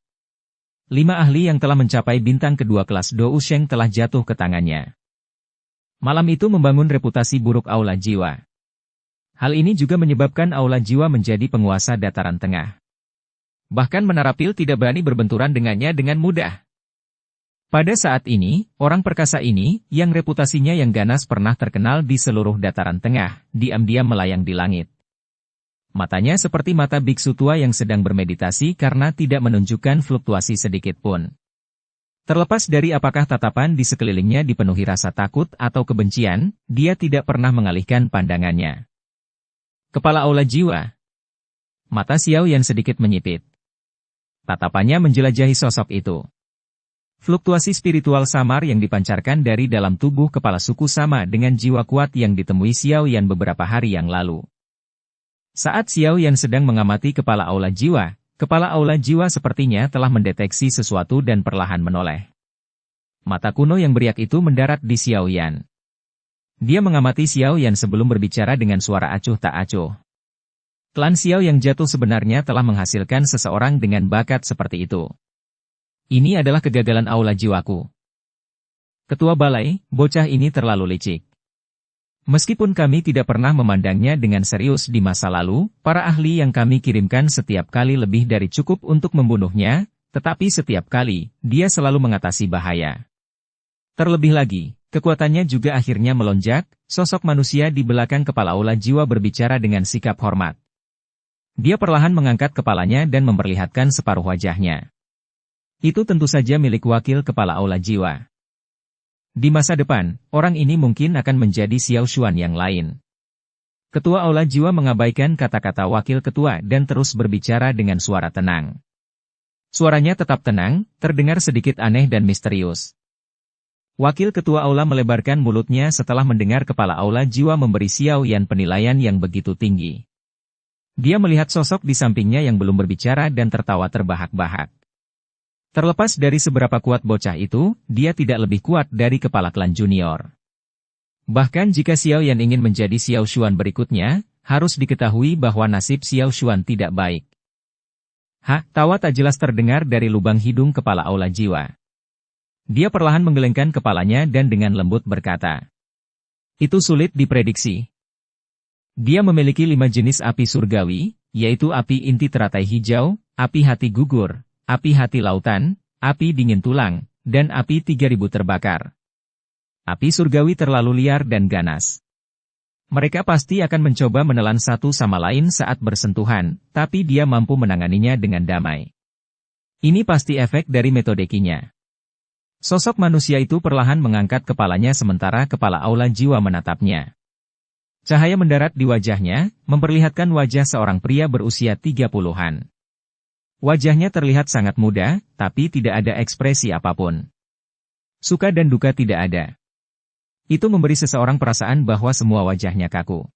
5 ahli yang telah mencapai bintang kedua kelas Dou Sheng telah jatuh ke tangannya. Malam itu membangun reputasi buruk aula jiwa. Hal ini juga menyebabkan aula jiwa menjadi penguasa dataran tengah. Bahkan Menara Pil tidak berani berbenturan dengannya dengan mudah. Pada saat ini, orang perkasa ini, yang reputasinya yang ganas pernah terkenal di seluruh dataran tengah, diam-diam melayang di langit. Matanya seperti mata biksu tua yang sedang bermeditasi karena tidak menunjukkan fluktuasi sedikit pun. Terlepas dari apakah tatapan di sekelilingnya dipenuhi rasa takut atau kebencian, dia tidak pernah mengalihkan pandangannya. Kepala aula jiwa. Mata Xiao Yan sedikit menyipit. Tatapannya menjelajahi sosok itu. Fluktuasi spiritual samar yang dipancarkan dari dalam tubuh kepala suku sama dengan jiwa kuat yang ditemui Xiao Yan beberapa hari yang lalu. Saat Xiao Yan sedang mengamati kepala aula jiwa sepertinya telah mendeteksi sesuatu dan perlahan menoleh. Mata kuno yang beriak itu mendarat di Xiao Yan. Dia mengamati Xiao Yan sebelum berbicara dengan suara acuh tak acuh. Klan Xiao yang jatuh sebenarnya telah menghasilkan seseorang dengan bakat seperti itu. Ini adalah kegagalan aula jiwaku. Ketua Balai, bocah ini terlalu licik. Meskipun kami tidak pernah memandangnya dengan serius di masa lalu, para ahli yang kami kirimkan setiap kali lebih dari cukup untuk membunuhnya, tetapi setiap kali, dia selalu mengatasi bahaya. Terlebih lagi, kekuatannya juga akhirnya melonjak, sosok manusia di belakang kepala aula jiwa berbicara dengan sikap hormat. Dia perlahan mengangkat kepalanya dan memperlihatkan separuh wajahnya. Itu tentu saja milik wakil kepala aula jiwa. Di masa depan, orang ini mungkin akan menjadi Xiao Xuan yang lain. Ketua aula jiwa mengabaikan kata-kata wakil ketua dan terus berbicara dengan suara tenang. Suaranya tetap tenang, terdengar sedikit aneh dan misterius. Wakil ketua aula melebarkan mulutnya setelah mendengar kepala aula jiwa memberi Xiao Yan penilaian yang begitu tinggi. Dia melihat sosok di sampingnya yang belum berbicara dan tertawa terbahak-bahak. Terlepas dari seberapa kuat bocah itu, dia tidak lebih kuat dari kepala klan junior. Bahkan jika Xiao Yan ingin menjadi Xiao Xuan berikutnya, harus diketahui bahwa nasib Xiao Xuan tidak baik. Tawa tak jelas terdengar dari lubang hidung kepala aula jiwa. Dia perlahan menggelengkan kepalanya dan dengan lembut berkata, "Itu sulit diprediksi. Dia memiliki 5 jenis api surgawi, yaitu api inti teratai hijau, api hati gugur, api hati lautan, api dingin tulang, dan api 3000 terbakar. Api surgawi terlalu liar dan ganas. Mereka pasti akan mencoba menelan satu sama lain saat bersentuhan, tapi dia mampu menanganinya dengan damai. Ini pasti efek dari metode Qi-nya." Sosok manusia itu perlahan mengangkat kepalanya sementara kepala aula jiwa menatapnya. Cahaya mendarat di wajahnya, memperlihatkan wajah seorang pria berusia 30-an. Wajahnya terlihat sangat muda, tapi tidak ada ekspresi apapun. Suka dan duka tidak ada. Itu memberi seseorang perasaan bahwa semua wajahnya kaku.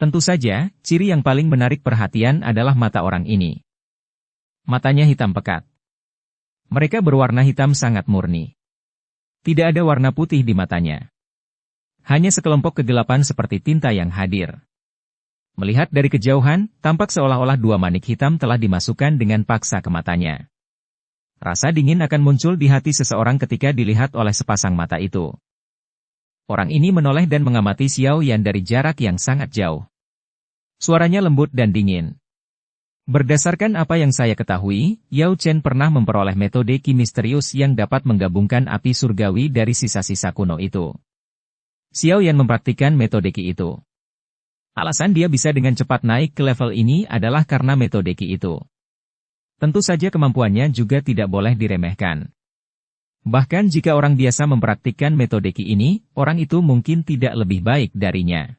Tentu saja, ciri yang paling menarik perhatian adalah mata orang ini. Matanya hitam pekat. Mereka berwarna hitam sangat murni. Tidak ada warna putih di matanya. Hanya sekelompok kegelapan seperti tinta yang hadir. Melihat dari kejauhan, tampak seolah-olah 2 manik hitam telah dimasukkan dengan paksa ke matanya. Rasa dingin akan muncul di hati seseorang ketika dilihat oleh sepasang mata itu. Orang ini menoleh dan mengamati Xiao Yan dari jarak yang sangat jauh. Suaranya lembut dan dingin. Berdasarkan apa yang saya ketahui, Yao Chen pernah memperoleh metode Qi misterius yang dapat menggabungkan api surgawi dari sisa-sisa kuno itu. Xiao Yan mempraktikkan metode Qi itu. Alasan dia bisa dengan cepat naik ke level ini adalah karena metode Qi itu. Tentu saja kemampuannya juga tidak boleh diremehkan. Bahkan jika orang biasa mempraktikkan metode Qi ini, orang itu mungkin tidak lebih baik darinya.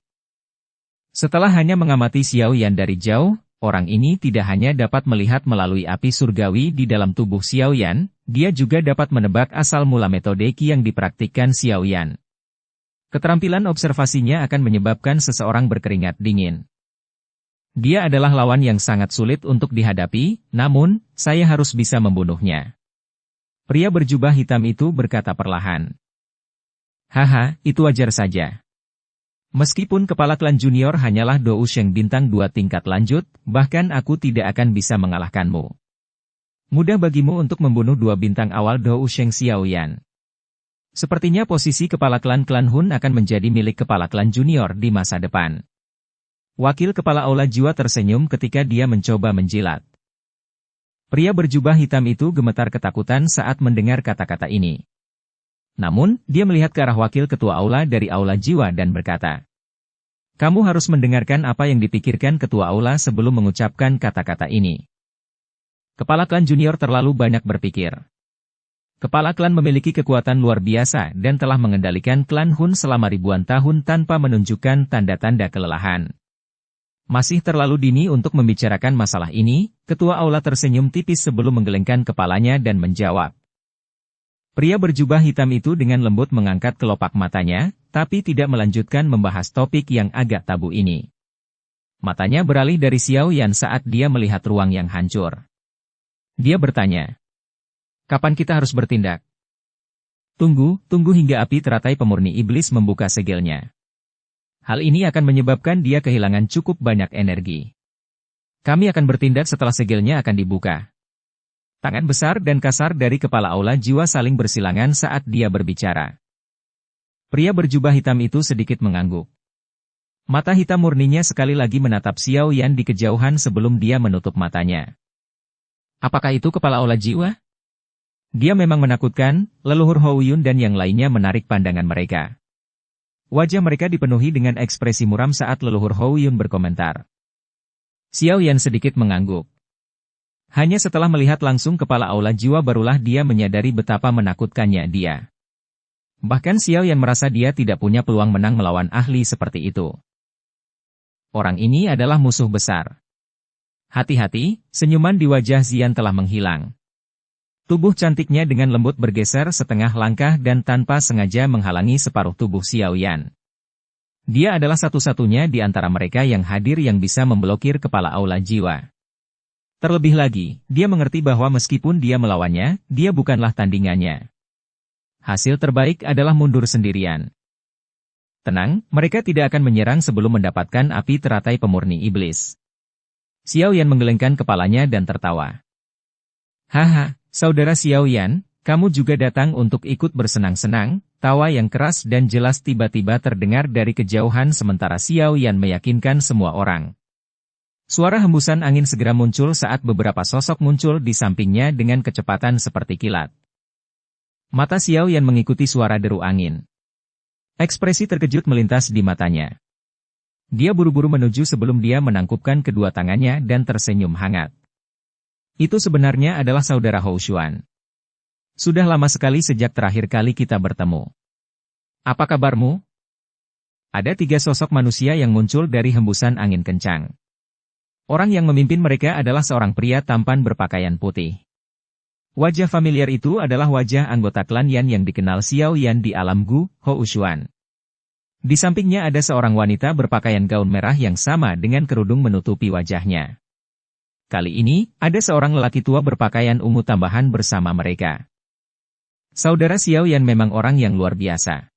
Setelah hanya mengamati Xiao Yan dari jauh, orang ini tidak hanya dapat melihat melalui api surgawi di dalam tubuh Xiao Yan, dia juga dapat menebak asal mula metode Qi yang dipraktikkan Xiao Yan. Keterampilan observasinya akan menyebabkan seseorang berkeringat dingin. Dia adalah lawan yang sangat sulit untuk dihadapi, namun, saya harus bisa membunuhnya. Pria berjubah hitam itu berkata perlahan. Haha, itu wajar saja. Meskipun kepala klan junior hanyalah Dou Sheng bintang 2 tingkat lanjut, bahkan aku tidak akan bisa mengalahkanmu. Mudah bagimu untuk membunuh 2 bintang awal Dou Sheng Xiao Yan. Sepertinya posisi kepala klan Hun akan menjadi milik kepala klan junior di masa depan. Wakil kepala aula jiwa tersenyum ketika dia mencoba menjilat. Pria berjubah hitam itu gemetar ketakutan saat mendengar kata-kata ini. Namun, dia melihat ke arah wakil ketua aula dari aula jiwa dan berkata, "Kamu harus mendengarkan apa yang dipikirkan ketua aula sebelum mengucapkan kata-kata ini." Kepala klan junior terlalu banyak berpikir. Kepala klan memiliki kekuatan luar biasa dan telah mengendalikan klan Hun selama ribuan tahun tanpa menunjukkan tanda-tanda kelelahan. Masih terlalu dini untuk membicarakan masalah ini, ketua aula tersenyum tipis sebelum menggelengkan kepalanya dan menjawab. Pria berjubah hitam itu dengan lembut mengangkat kelopak matanya, tapi tidak melanjutkan membahas topik yang agak tabu ini. Matanya beralih dari Xiao Yan saat dia melihat ruang yang hancur. Dia bertanya, "Kapan kita harus bertindak?" Tunggu hingga api teratai pemurni iblis membuka segelnya. Hal ini akan menyebabkan dia kehilangan cukup banyak energi. Kami akan bertindak setelah segelnya akan dibuka. Tangan besar dan kasar dari kepala aula jiwa saling bersilangan saat dia berbicara. Pria berjubah hitam itu sedikit mengangguk. Mata hitam murninya sekali lagi menatap Xiao Yan di kejauhan sebelum dia menutup matanya. Apakah itu kepala aula jiwa? Dia memang menakutkan, leluhur Hou Yun dan yang lainnya menarik pandangan mereka. Wajah mereka dipenuhi dengan ekspresi muram saat leluhur Hou Yun berkomentar. Xiao Yan sedikit mengangguk. Hanya setelah melihat langsung kepala aula jiwa barulah dia menyadari betapa menakutkannya dia. Bahkan Xiao Yan merasa dia tidak punya peluang menang melawan ahli seperti itu. Orang ini adalah musuh besar. Hati-hati, senyuman di wajah Xian telah menghilang. Tubuh cantiknya dengan lembut bergeser setengah langkah dan tanpa sengaja menghalangi separuh tubuh Xiao Yan. Dia adalah satu-satunya di antara mereka yang hadir yang bisa memblokir kepala aula jiwa. Terlebih lagi, dia mengerti bahwa meskipun dia melawannya, dia bukanlah tandingannya. Hasil terbaik adalah mundur sendirian. Tenang, mereka tidak akan menyerang sebelum mendapatkan api teratai pemurni iblis. Xiao Yan menggelengkan kepalanya dan tertawa. Haha, saudara Xiao Yan, kamu juga datang untuk ikut bersenang-senang. Tawa yang keras dan jelas tiba-tiba terdengar dari kejauhan sementara Xiao Yan meyakinkan semua orang. Suara hembusan angin segera muncul saat beberapa sosok muncul di sampingnya dengan kecepatan seperti kilat. Mata Xiao Yan mengikuti suara deru angin. Ekspresi terkejut melintas di matanya. Dia buru-buru menuju sebelum dia menangkupkan kedua tangannya dan tersenyum hangat. Itu sebenarnya adalah saudara Hou Xuan. Sudah lama sekali sejak terakhir kali kita bertemu. Apa kabarmu? Ada 3 sosok manusia yang muncul dari hembusan angin kencang. Orang yang memimpin mereka adalah seorang pria tampan berpakaian putih. Wajah familiar itu adalah wajah anggota klan Yan yang dikenal Xiao Yan di alam Gu, Hou Xuan. Di sampingnya ada seorang wanita berpakaian gaun merah yang sama dengan kerudung menutupi wajahnya. Kali ini, ada seorang lelaki tua berpakaian ungu tambahan bersama mereka. Saudara Xiao Yan memang orang yang luar biasa.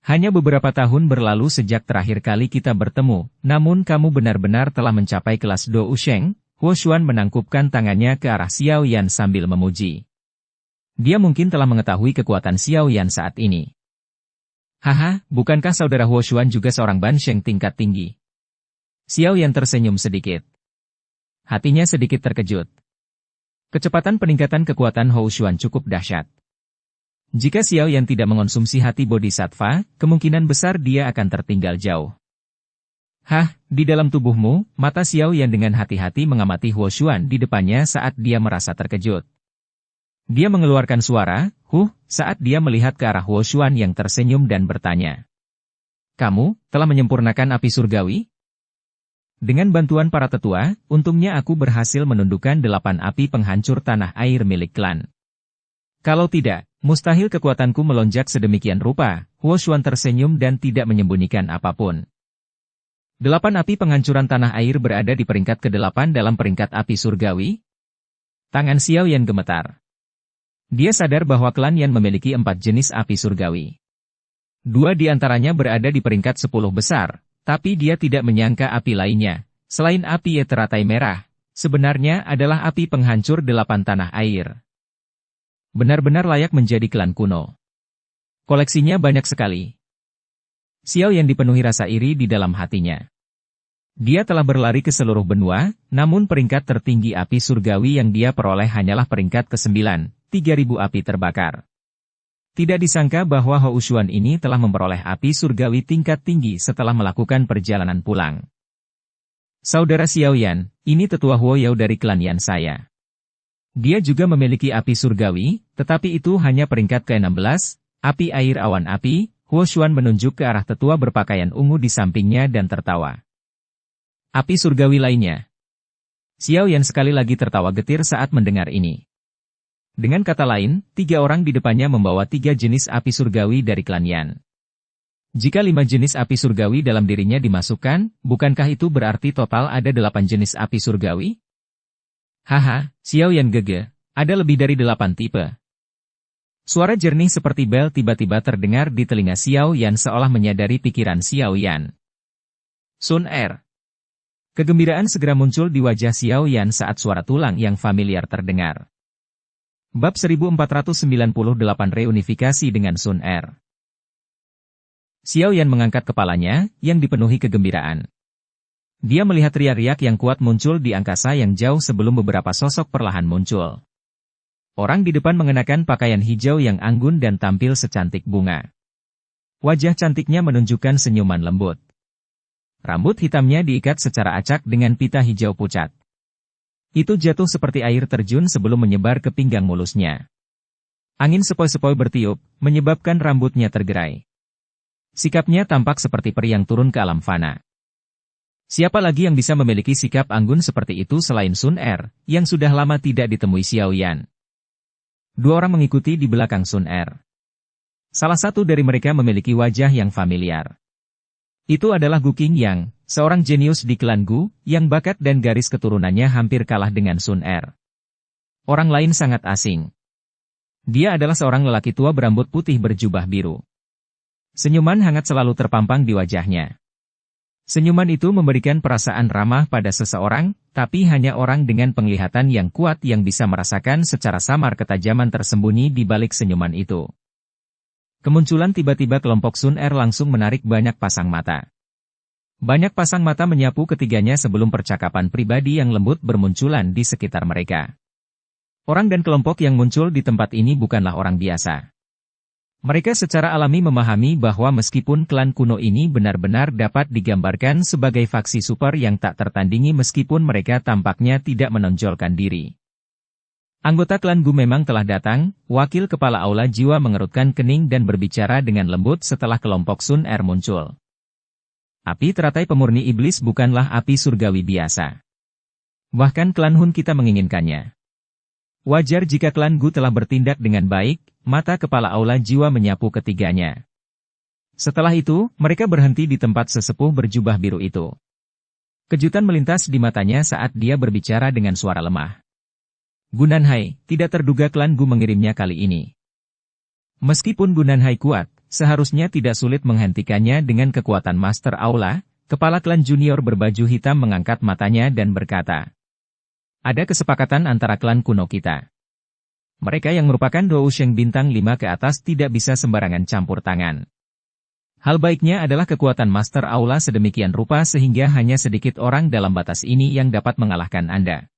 Hanya beberapa tahun berlalu sejak terakhir kali kita bertemu, namun kamu benar-benar telah mencapai kelas Dou Sheng. Hou Xuan menangkupkan tangannya ke arah Xiao Yan sambil memuji. Dia mungkin telah mengetahui kekuatan Xiao Yan saat ini. Haha, bukankah saudara Hou Xuan juga seorang Ban Sheng tingkat tinggi? Xiao Yan tersenyum sedikit. Hatinya sedikit terkejut. Kecepatan peningkatan kekuatan Hou Xuan cukup dahsyat. Jika Xiao Yan tidak mengonsumsi hati bodhisattva, kemungkinan besar dia akan tertinggal jauh. Hah, di dalam tubuhmu, mata Xiao Yan dengan hati-hati mengamati Hou Xuan di depannya saat dia merasa terkejut. Dia mengeluarkan suara, saat dia melihat ke arah Hou Xuan yang tersenyum dan bertanya. Kamu, telah menyempurnakan api surgawi? Dengan bantuan para tetua, untungnya aku berhasil menundukkan 8 api penghancur tanah air milik klan. Kalau tidak, mustahil kekuatanku melonjak sedemikian rupa. Hou Xuan tersenyum dan tidak menyembunyikan apapun. 8 api penghancuran tanah air berada di peringkat ke-8 dalam peringkat api surgawi. Tangan Xiao Yan gemetar. Dia sadar bahwa klan Yan memiliki 4 jenis api surgawi. 2 di antaranya berada di peringkat 10 besar, tapi dia tidak menyangka api lainnya, selain api teratai merah, sebenarnya adalah api penghancur 8 tanah air. Benar-benar layak menjadi klan kuno. Koleksinya banyak sekali. Xiao Yan dipenuhi rasa iri di dalam hatinya. Dia telah berlari ke seluruh benua, namun peringkat tertinggi api surgawi yang dia peroleh hanyalah peringkat ke-9, 3000 api terbakar. Tidak disangka bahwa Hou Xuan ini telah memperoleh api surgawi tingkat tinggi setelah melakukan perjalanan pulang. Saudara Xiao Yan, ini tetua Huo Yao dari klan Yan saya. Dia juga memiliki api surgawi, tetapi itu hanya peringkat ke-16, api air awan api. Hou Xuan menunjuk ke arah tetua berpakaian ungu di sampingnya dan tertawa. Api surgawi lainnya. Xiao Yan sekali lagi tertawa getir saat mendengar ini. Dengan kata lain, 3 orang di depannya membawa 3 jenis api surgawi dari klan Yan. Jika 5 jenis api surgawi dalam dirinya dimasukkan, bukankah itu berarti total ada 8 jenis api surgawi? Haha, Xiao Yan gege, ada lebih dari 8 tipe. Suara jernih seperti bel tiba-tiba terdengar di telinga Xiao Yan seolah menyadari pikiran Xiao Yan. Sun Er. Kegembiraan segera muncul di wajah Xiao Yan saat suara tulang yang familiar terdengar. Bab 1498 Reunifikasi dengan Sun Er. Xiao Yan mengangkat kepalanya, yang dipenuhi kegembiraan. Dia melihat riak-riak yang kuat muncul di angkasa yang jauh sebelum beberapa sosok perlahan muncul. Orang di depan mengenakan pakaian hijau yang anggun dan tampil secantik bunga. Wajah cantiknya menunjukkan senyuman lembut. Rambut hitamnya diikat secara acak dengan pita hijau pucat. Itu jatuh seperti air terjun sebelum menyebar ke pinggang mulusnya. Angin sepoi-sepoi bertiup, menyebabkan rambutnya tergerai. Sikapnya tampak seperti peri yang turun ke alam fana. Siapa lagi yang bisa memiliki sikap anggun seperti itu selain Sun Er, yang sudah lama tidak ditemui Xiao Yan? Dua orang mengikuti di belakang Sun Er. Salah satu dari mereka memiliki wajah yang familiar. Itu adalah Gu Qingyang, seorang jenius di klan Gu, yang bakat dan garis keturunannya hampir kalah dengan Sun Er. Orang lain sangat asing. Dia adalah seorang lelaki tua berambut putih berjubah biru. Senyuman hangat selalu terpampang di wajahnya. Senyuman itu memberikan perasaan ramah pada seseorang, tapi hanya orang dengan penglihatan yang kuat yang bisa merasakan secara samar ketajaman tersembunyi di balik senyuman itu. Kemunculan tiba-tiba kelompok Sun Er langsung menarik banyak pasang mata. Banyak pasang mata menyapu ketiganya sebelum percakapan pribadi yang lembut bermunculan di sekitar mereka. Orang dan kelompok yang muncul di tempat ini bukanlah orang biasa. Mereka secara alami memahami bahwa meskipun klan kuno ini benar-benar dapat digambarkan sebagai faksi super yang tak tertandingi meskipun mereka tampaknya tidak menonjolkan diri. Anggota klan Gu memang telah datang, wakil kepala aula jiwa mengerutkan kening dan berbicara dengan lembut setelah kelompok Sun Er muncul. Api teratai pemurni iblis bukanlah api surgawi biasa. Bahkan klan Hun kita menginginkannya. Wajar jika klan Gu telah bertindak dengan baik, mata kepala aula jiwa menyapu ketiganya. Setelah itu, mereka berhenti di tempat sesepuh berjubah biru itu. Kejutan melintas di matanya saat dia berbicara dengan suara lemah. Gunanhai, tidak terduga klan Gu mengirimnya kali ini. Meskipun Gunanhai kuat, seharusnya tidak sulit menghentikannya dengan kekuatan Master Aula. Kepala klan junior berbaju hitam mengangkat matanya dan berkata, ada kesepakatan antara klan kuno kita. Mereka yang merupakan Dou Sheng bintang 5 ke atas tidak bisa sembarangan campur tangan. Hal baiknya adalah kekuatan Master Aula sedemikian rupa sehingga hanya sedikit orang dalam batas ini yang dapat mengalahkan Anda.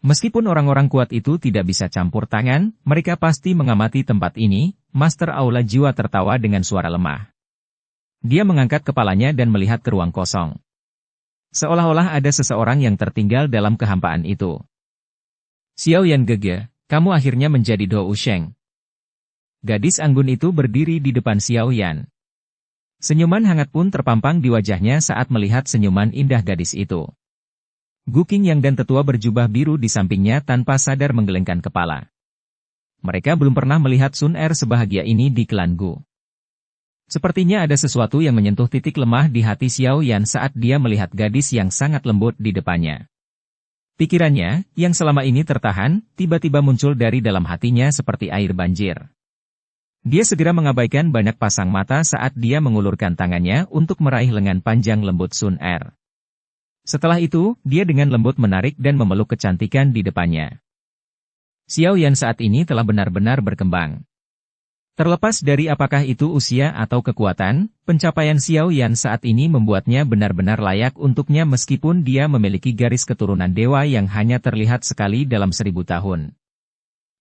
Meskipun orang-orang kuat itu tidak bisa campur tangan, mereka pasti mengamati tempat ini. Master Aula jiwa tertawa dengan suara lemah. Dia mengangkat kepalanya dan melihat ke ruang kosong. Seolah-olah ada seseorang yang tertinggal dalam kehampaan itu. Xiao Yan Gege, kamu akhirnya menjadi Dou Sheng. Gadis anggun itu berdiri di depan Xiao Yan. Senyuman hangat pun terpampang di wajahnya saat melihat senyuman indah gadis itu. Gu Qingyang dan tetua berjubah biru di sampingnya tanpa sadar menggelengkan kepala. Mereka belum pernah melihat Sun Er sebahagia ini di klan Gu. Sepertinya ada sesuatu yang menyentuh titik lemah di hati Xiao Yan saat dia melihat gadis yang sangat lembut di depannya. Pikirannya, yang selama ini tertahan, tiba-tiba muncul dari dalam hatinya seperti air banjir. Dia segera mengabaikan banyak pasang mata saat dia mengulurkan tangannya untuk meraih lengan panjang lembut Sun Er. Setelah itu, dia dengan lembut menarik dan memeluk kecantikan di depannya. Xiao Yan saat ini telah benar-benar berkembang. Terlepas dari apakah itu usia atau kekuatan, pencapaian Xiao Yan saat ini membuatnya benar-benar layak untuknya meskipun dia memiliki garis keturunan dewa yang hanya terlihat sekali dalam 1000 tahun.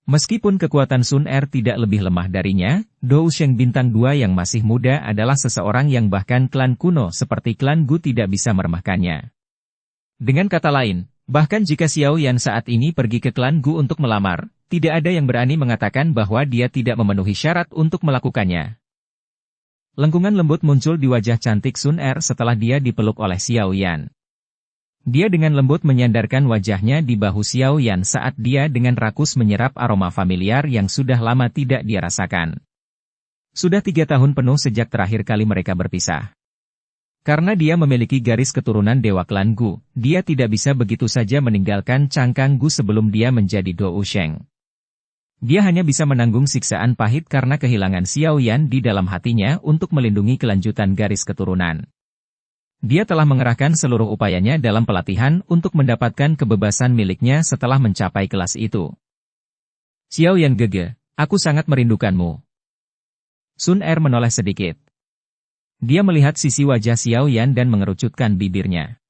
Meskipun kekuatan Sun Er tidak lebih lemah darinya, Dou Sheng bintang 2 yang masih muda adalah seseorang yang bahkan klan kuno seperti klan Gu tidak bisa meremehkannya. Dengan kata lain, bahkan jika Xiao Yan saat ini pergi ke klan Gu untuk melamar, tidak ada yang berani mengatakan bahwa dia tidak memenuhi syarat untuk melakukannya. Lengkungan lembut muncul di wajah cantik Sun Er setelah dia dipeluk oleh Xiao Yan. Dia dengan lembut menyandarkan wajahnya di bahu Xiao Yan saat dia dengan rakus menyerap aroma familiar yang sudah lama tidak dia rasakan. Sudah 3 tahun penuh sejak terakhir kali mereka berpisah. Karena dia memiliki garis keturunan dewa klan Gu, dia tidak bisa begitu saja meninggalkan cangkang Gu sebelum dia menjadi Dou Sheng. Dia hanya bisa menanggung siksaan pahit karena kehilangan Xiao Yan di dalam hatinya untuk melindungi kelanjutan garis keturunan. Dia telah mengerahkan seluruh upayanya dalam pelatihan untuk mendapatkan kebebasan miliknya setelah mencapai kelas itu. Xiao Yan gege, aku sangat merindukanmu. Sun Er menoleh sedikit. Dia melihat sisi wajah Xiao Yan dan mengerucutkan bibirnya.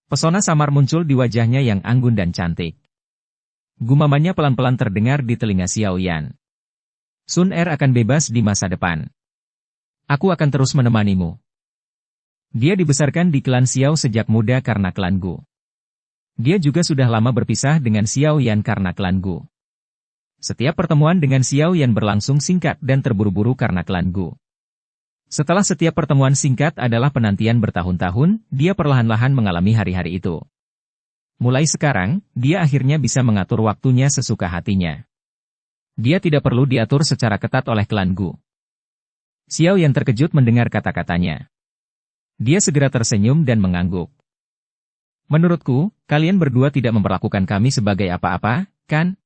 Pesona samar muncul di wajahnya yang anggun dan cantik. Gumamannya pelan-pelan terdengar di telinga Xiao Yan. Sun Er akan bebas di masa depan. Aku akan terus menemanimu. Dia dibesarkan di klan Xiao sejak muda karena klan Gu. Dia juga sudah lama berpisah dengan Xiao Yan karena klan Gu. Setiap pertemuan dengan Xiao Yan berlangsung singkat dan terburu-buru karena klan Gu. Setelah setiap pertemuan singkat adalah penantian bertahun-tahun, dia perlahan-lahan mengalami hari-hari itu. Mulai sekarang, dia akhirnya bisa mengatur waktunya sesuka hatinya. Dia tidak perlu diatur secara ketat oleh klan Gu. Xiao Yan terkejut mendengar kata-katanya. Dia segera tersenyum dan mengangguk. Menurutku, kalian berdua tidak memperlakukan kami sebagai apa-apa, kan?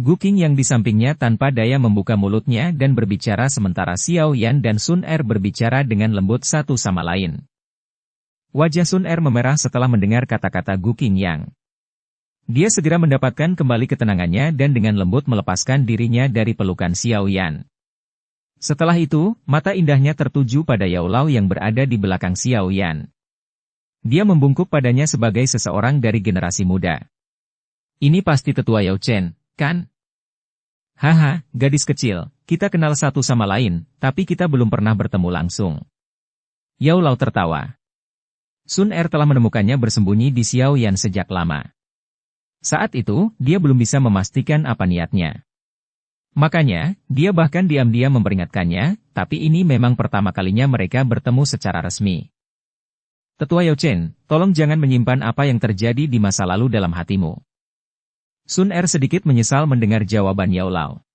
Gu Qing yang di sampingnya tanpa daya membuka mulutnya dan berbicara sementara Xiao Yan dan Sun Er berbicara dengan lembut satu sama lain. Wajah Sun Er memerah setelah mendengar kata-kata Gu Qing yang. Dia segera mendapatkan kembali ketenangannya dan dengan lembut melepaskan dirinya dari pelukan Xiao Yan. Setelah itu, mata indahnya tertuju pada Yao Lao yang berada di belakang Xiao Yan. Dia membungkuk padanya sebagai seseorang dari generasi muda. Ini pasti tetua Yao Chen, kan? Haha, gadis kecil, kita kenal satu sama lain, tapi kita belum pernah bertemu langsung. Yao Lao tertawa. Sun Er telah menemukannya bersembunyi di Xiao Yan sejak lama. Saat itu, dia belum bisa memastikan apa niatnya. Makanya, dia bahkan diam-diam memperingatkannya, tapi ini memang pertama kalinya mereka bertemu secara resmi. Tetua Yao Chen, tolong jangan menyimpan apa yang terjadi di masa lalu dalam hatimu. Sun Er sedikit menyesal mendengar jawaban Yao Lao.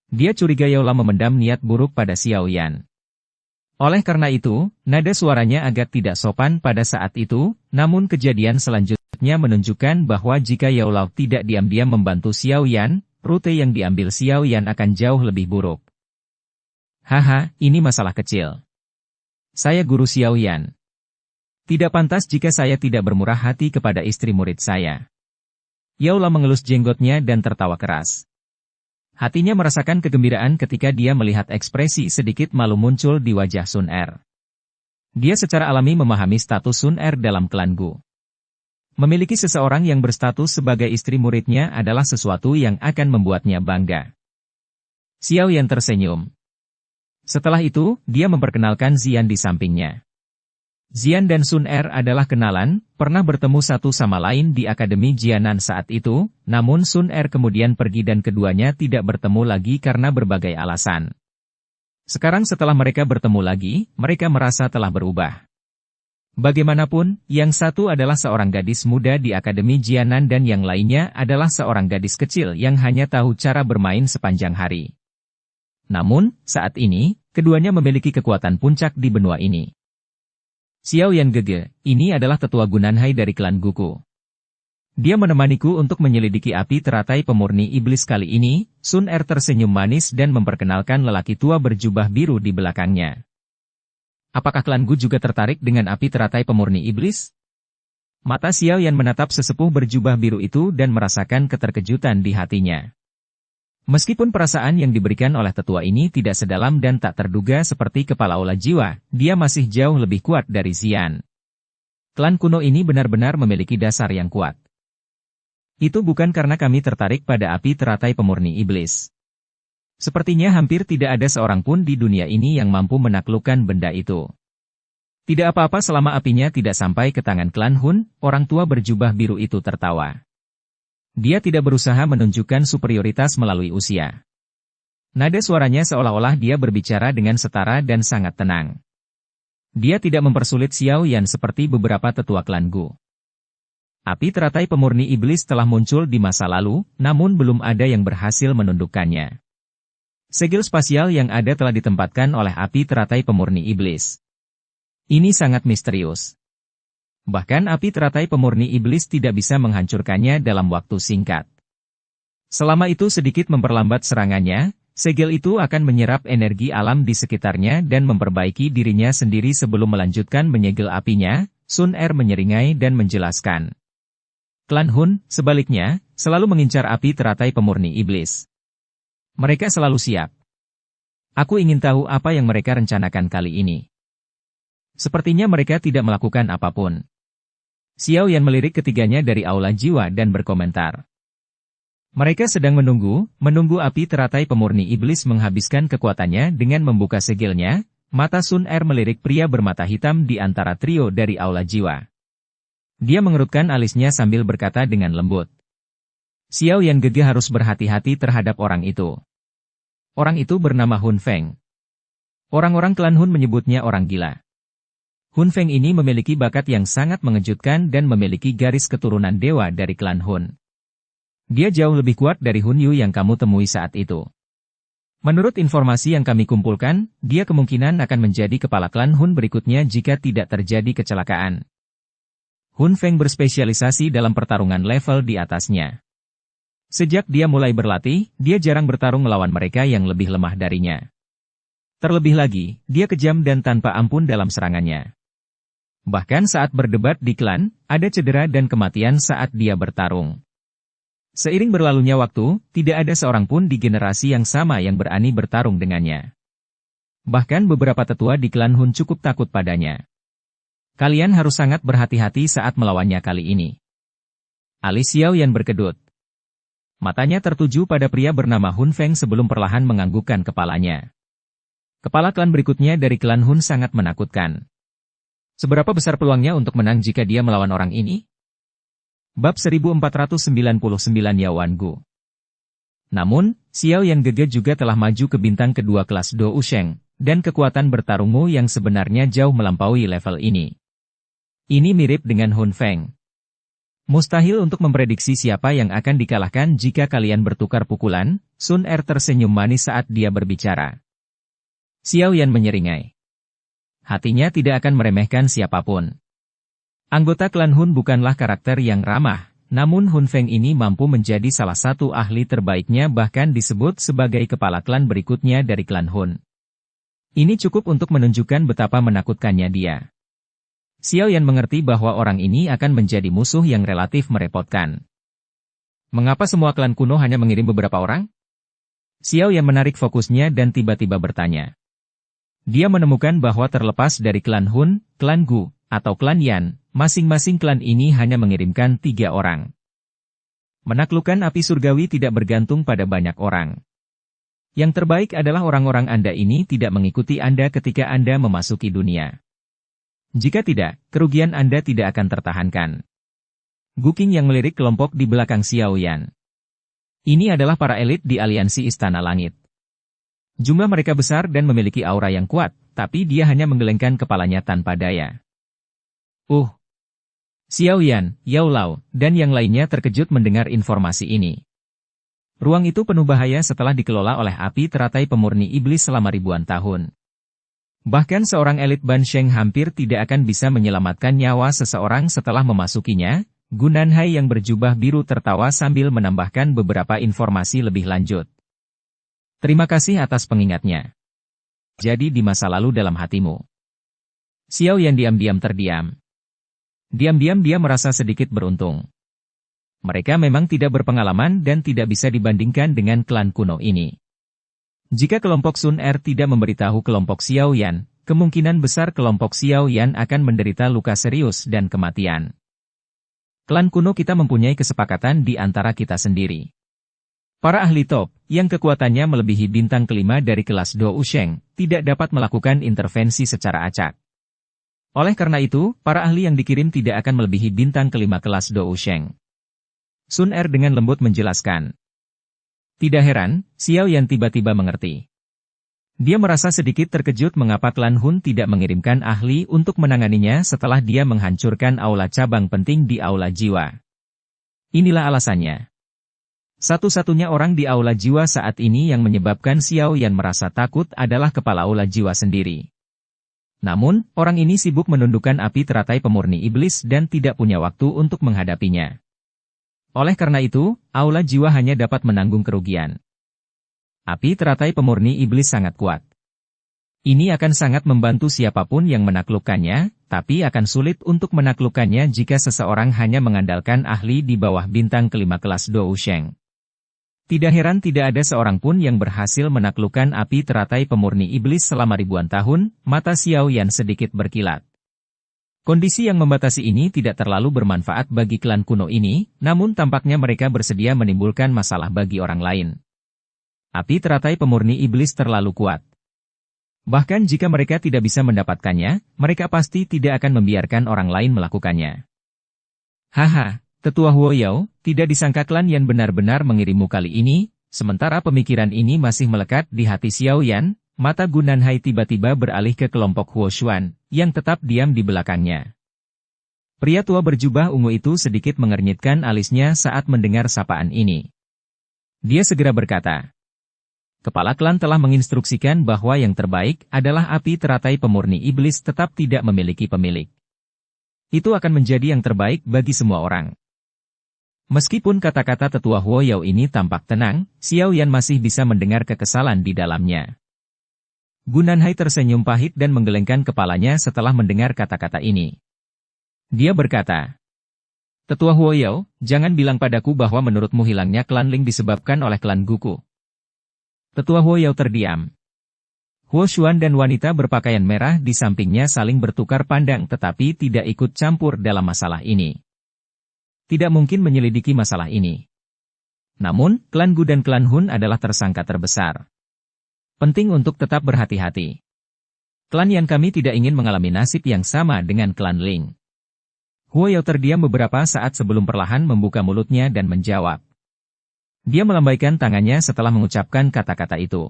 Dia curiga Yao Lao memendam niat buruk pada Xiao Yan. Oleh karena itu, nada suaranya agak tidak sopan pada saat itu, namun kejadian selanjutnya menunjukkan bahwa jika Yao Lao tidak diam-diam membantu Xiao Yan, rute yang diambil Xiao Yan akan jauh lebih buruk. Haha, ini masalah kecil. Saya guru Xiao Yan. Tidak pantas jika saya tidak bermurah hati kepada istri murid saya. Yao Lao mengelus jenggotnya dan tertawa keras. Hatinya merasakan kegembiraan ketika dia melihat ekspresi sedikit malu muncul di wajah Sun Er. Dia secara alami memahami status Sun Er dalam klan Gu. Memiliki seseorang yang berstatus sebagai istri muridnya adalah sesuatu yang akan membuatnya bangga. Xiao Yan tersenyum. Setelah itu, dia memperkenalkan Zian di sampingnya. Zian dan Sun Er adalah kenalan, pernah bertemu satu sama lain di Akademi Jianan saat itu, namun Sun Er kemudian pergi dan keduanya tidak bertemu lagi karena berbagai alasan. Sekarang setelah mereka bertemu lagi, mereka merasa telah berubah. Bagaimanapun, yang satu adalah seorang gadis muda di Akademi Jianan dan yang lainnya adalah seorang gadis kecil yang hanya tahu cara bermain sepanjang hari. Namun, saat ini, keduanya memiliki kekuatan puncak di benua ini. Xiao Yan gege, ini adalah tetua Gunanhai dari klan Guku. Dia menemaniku untuk menyelidiki api teratai pemurni iblis kali ini. Sun Er tersenyum manis dan memperkenalkan lelaki tua berjubah biru di belakangnya. Apakah klan Gu juga tertarik dengan api teratai pemurni iblis? Mata Xiao Yan menatap sesepuh berjubah biru itu dan merasakan keterkejutan di hatinya. Meskipun perasaan yang diberikan oleh tetua ini tidak sedalam dan tak terduga seperti kepala olah jiwa, dia masih jauh lebih kuat dari Zian. Klan kuno ini benar-benar memiliki dasar yang kuat. Itu bukan karena kami tertarik pada api teratai pemurni iblis. Sepertinya hampir tidak ada seorang pun di dunia ini yang mampu menaklukkan benda itu. Tidak apa-apa selama apinya tidak sampai ke tangan klan Hun, orang tua berjubah biru itu tertawa. Dia tidak berusaha menunjukkan superioritas melalui usia. Nada suaranya seolah-olah dia berbicara dengan setara dan sangat tenang. Dia tidak mempersulit Xiao Yan seperti beberapa tetua klan Gu. Api teratai pemurni iblis telah muncul di masa lalu, namun belum ada yang berhasil menundukkannya. Segel spasial yang ada telah ditempatkan oleh api teratai pemurni iblis. Ini sangat misterius. Bahkan api teratai pemurni iblis tidak bisa menghancurkannya dalam waktu singkat. Selama itu sedikit memperlambat serangannya, segel itu akan menyerap energi alam di sekitarnya dan memperbaiki dirinya sendiri sebelum melanjutkan menyegel apinya. Sun Er menyeringai dan menjelaskan. Klan Hun, sebaliknya, selalu mengincar api teratai pemurni iblis. Mereka selalu siap. Aku ingin tahu apa yang mereka rencanakan kali ini. Sepertinya mereka tidak melakukan apapun. Xiao Yan melirik ketiganya dari aula jiwa dan berkomentar. Mereka sedang menunggu api teratai pemurni iblis menghabiskan kekuatannya dengan membuka segilnya. Mata Sun Er melirik pria bermata hitam di antara trio dari aula jiwa. Dia mengerutkan alisnya sambil berkata dengan lembut. Xiao Yan Gege harus berhati-hati terhadap orang itu. Orang itu bernama Hun Feng. Orang-orang klan Hun menyebutnya orang gila. Hun Feng ini memiliki bakat yang sangat mengejutkan dan memiliki garis keturunan dewa dari klan Hun. Dia jauh lebih kuat dari Hun Yu yang kamu temui saat itu. Menurut informasi yang kami kumpulkan, dia kemungkinan akan menjadi kepala klan Hun berikutnya jika tidak terjadi kecelakaan. Hun Feng berspesialisasi dalam pertarungan level di atasnya. Sejak dia mulai berlatih, dia jarang bertarung melawan mereka yang lebih lemah darinya. Terlebih lagi, dia kejam dan tanpa ampun dalam serangannya. Bahkan saat berdebat di klan, ada cedera dan kematian saat dia bertarung. Seiring berlalunya waktu, tidak ada seorang pun di generasi yang sama yang berani bertarung dengannya. Bahkan beberapa tetua di klan Hun cukup takut padanya. Kalian harus sangat berhati-hati saat melawannya kali ini. Alis Xiao Yan berkedut. Matanya tertuju pada pria bernama Hun Feng sebelum perlahan menganggukkan kepalanya. Kepala klan berikutnya dari klan Hun sangat menakutkan. Seberapa besar peluangnya untuk menang jika dia melawan orang ini? Bab 1499 Yawan Gu. Namun, Xiao Yan Gege juga telah maju ke bintang kedua kelas Do Usheng, dan kekuatan bertarungmu yang sebenarnya jauh melampaui level ini. Ini mirip dengan Hun Feng. Mustahil untuk memprediksi siapa yang akan dikalahkan jika kalian bertukar pukulan. Sun Er tersenyum manis saat dia berbicara. Xiao Yan menyeringai. Hatinya tidak akan meremehkan siapapun. Anggota klan Hun bukanlah karakter yang ramah, namun Hun Feng ini mampu menjadi salah satu ahli terbaiknya bahkan disebut sebagai kepala klan berikutnya dari klan Hun. Ini cukup untuk menunjukkan betapa menakutkannya dia. Xiao Yan mengerti bahwa orang ini akan menjadi musuh yang relatif merepotkan. Mengapa semua klan kuno hanya mengirim beberapa orang? Xiao Yan menarik fokusnya dan tiba-tiba bertanya. Dia menemukan bahwa terlepas dari klan Hun, klan Gu, atau klan Yan, masing-masing klan ini hanya mengirimkan 3 orang. Menaklukkan api surgawi tidak bergantung pada banyak orang. Yang terbaik adalah orang-orang Anda ini tidak mengikuti Anda ketika Anda memasuki dunia. Jika tidak, kerugian Anda tidak akan tertahankan. Gu Qing yang melirik kelompok di belakang Xiao Yan. Ini adalah para elit di aliansi Istana Langit. Jumlah mereka besar dan memiliki aura yang kuat, tapi dia hanya menggelengkan kepalanya tanpa daya. Xiao Yan, Yao Lao, dan yang lainnya terkejut mendengar informasi ini. Ruang itu penuh bahaya setelah dikelola oleh api teratai pemurni iblis selama ribuan tahun. Bahkan seorang elit Ban Sheng hampir tidak akan bisa menyelamatkan nyawa seseorang setelah memasukinya. Gu Nanhai yang berjubah biru tertawa sambil menambahkan beberapa informasi lebih lanjut. Terima kasih atas pengingatnya. Jadi di masa lalu dalam hatimu. Xiao Yan diam-diam terdiam. Diam-diam dia merasa sedikit beruntung. Mereka memang tidak berpengalaman dan tidak bisa dibandingkan dengan klan kuno ini. Jika kelompok Sun Er tidak memberitahu kelompok Xiao Yan, kemungkinan besar kelompok Xiao Yan akan menderita luka serius dan kematian. Klan kuno kita mempunyai kesepakatan di antara kita sendiri. Para ahli top, yang kekuatannya melebihi bintang kelima dari kelas Do Usheng, tidak dapat melakukan intervensi secara acak. Oleh karena itu, para ahli yang dikirim tidak akan melebihi bintang kelima kelas Do Usheng. Sun Er dengan lembut menjelaskan. Tidak heran, Xiao Yan tiba-tiba mengerti. Dia merasa sedikit terkejut mengapa klan Hun tidak mengirimkan ahli untuk menanganinya setelah dia menghancurkan aula cabang penting di aula jiwa. Inilah alasannya. Satu-satunya orang di aula jiwa saat ini yang menyebabkan Xiao Yan merasa takut adalah kepala aula jiwa sendiri. Namun, orang ini sibuk menundukkan api teratai pemurni iblis dan tidak punya waktu untuk menghadapinya. Oleh karena itu, aula jiwa hanya dapat menanggung kerugian. Api teratai pemurni iblis sangat kuat. Ini akan sangat membantu siapapun yang menaklukkannya, tapi akan sulit untuk menaklukkannya jika seseorang hanya mengandalkan ahli di bawah bintang kelima kelas Dou Sheng. Tidak heran tidak ada seorang pun yang berhasil menaklukkan api teratai pemurni iblis selama ribuan tahun, mata Xiao Yan sedikit berkilat. Kondisi yang membatasi ini tidak terlalu bermanfaat bagi klan kuno ini, namun tampaknya mereka bersedia menimbulkan masalah bagi orang lain. Api teratai pemurni iblis terlalu kuat. Bahkan jika mereka tidak bisa mendapatkannya, mereka pasti tidak akan membiarkan orang lain melakukannya. Haha, Tetua Huo Yao, tidak disangka klan Yan benar-benar mengirimu kali ini, sementara pemikiran ini masih melekat di hati Xiao Yan, mata Gu Nanhai tiba-tiba beralih ke kelompok Huo Xuan, yang tetap diam di belakangnya. Pria tua berjubah ungu itu sedikit mengernyitkan alisnya saat mendengar sapaan ini. Dia segera berkata, Kepala klan telah menginstruksikan bahwa yang terbaik adalah api teratai pemurni iblis tetap tidak memiliki pemilik. Itu akan menjadi yang terbaik bagi semua orang. Meskipun kata-kata Tetua Huo Yao ini tampak tenang, Xiao Yan masih bisa mendengar kekesalan di dalamnya. Gu Nanhai tersenyum pahit dan menggelengkan kepalanya setelah mendengar kata-kata ini. Dia berkata, Tetua Huo Yao, jangan bilang padaku bahwa menurutmu hilangnya klan Ling disebabkan oleh klan Guku. Tetua Huo Yao terdiam. Huo Xuan dan wanita berpakaian merah di sampingnya saling bertukar pandang tetapi tidak ikut campur dalam masalah ini. Tidak mungkin menyelidiki masalah ini. Namun, klan Gu dan klan Hun adalah tersangka terbesar. Penting untuk tetap berhati-hati. Klan Yan kami tidak ingin mengalami nasib yang sama dengan klan Ling. Huo Yao terdiam beberapa saat sebelum perlahan membuka mulutnya dan menjawab. Dia melambaikan tangannya setelah mengucapkan kata-kata itu.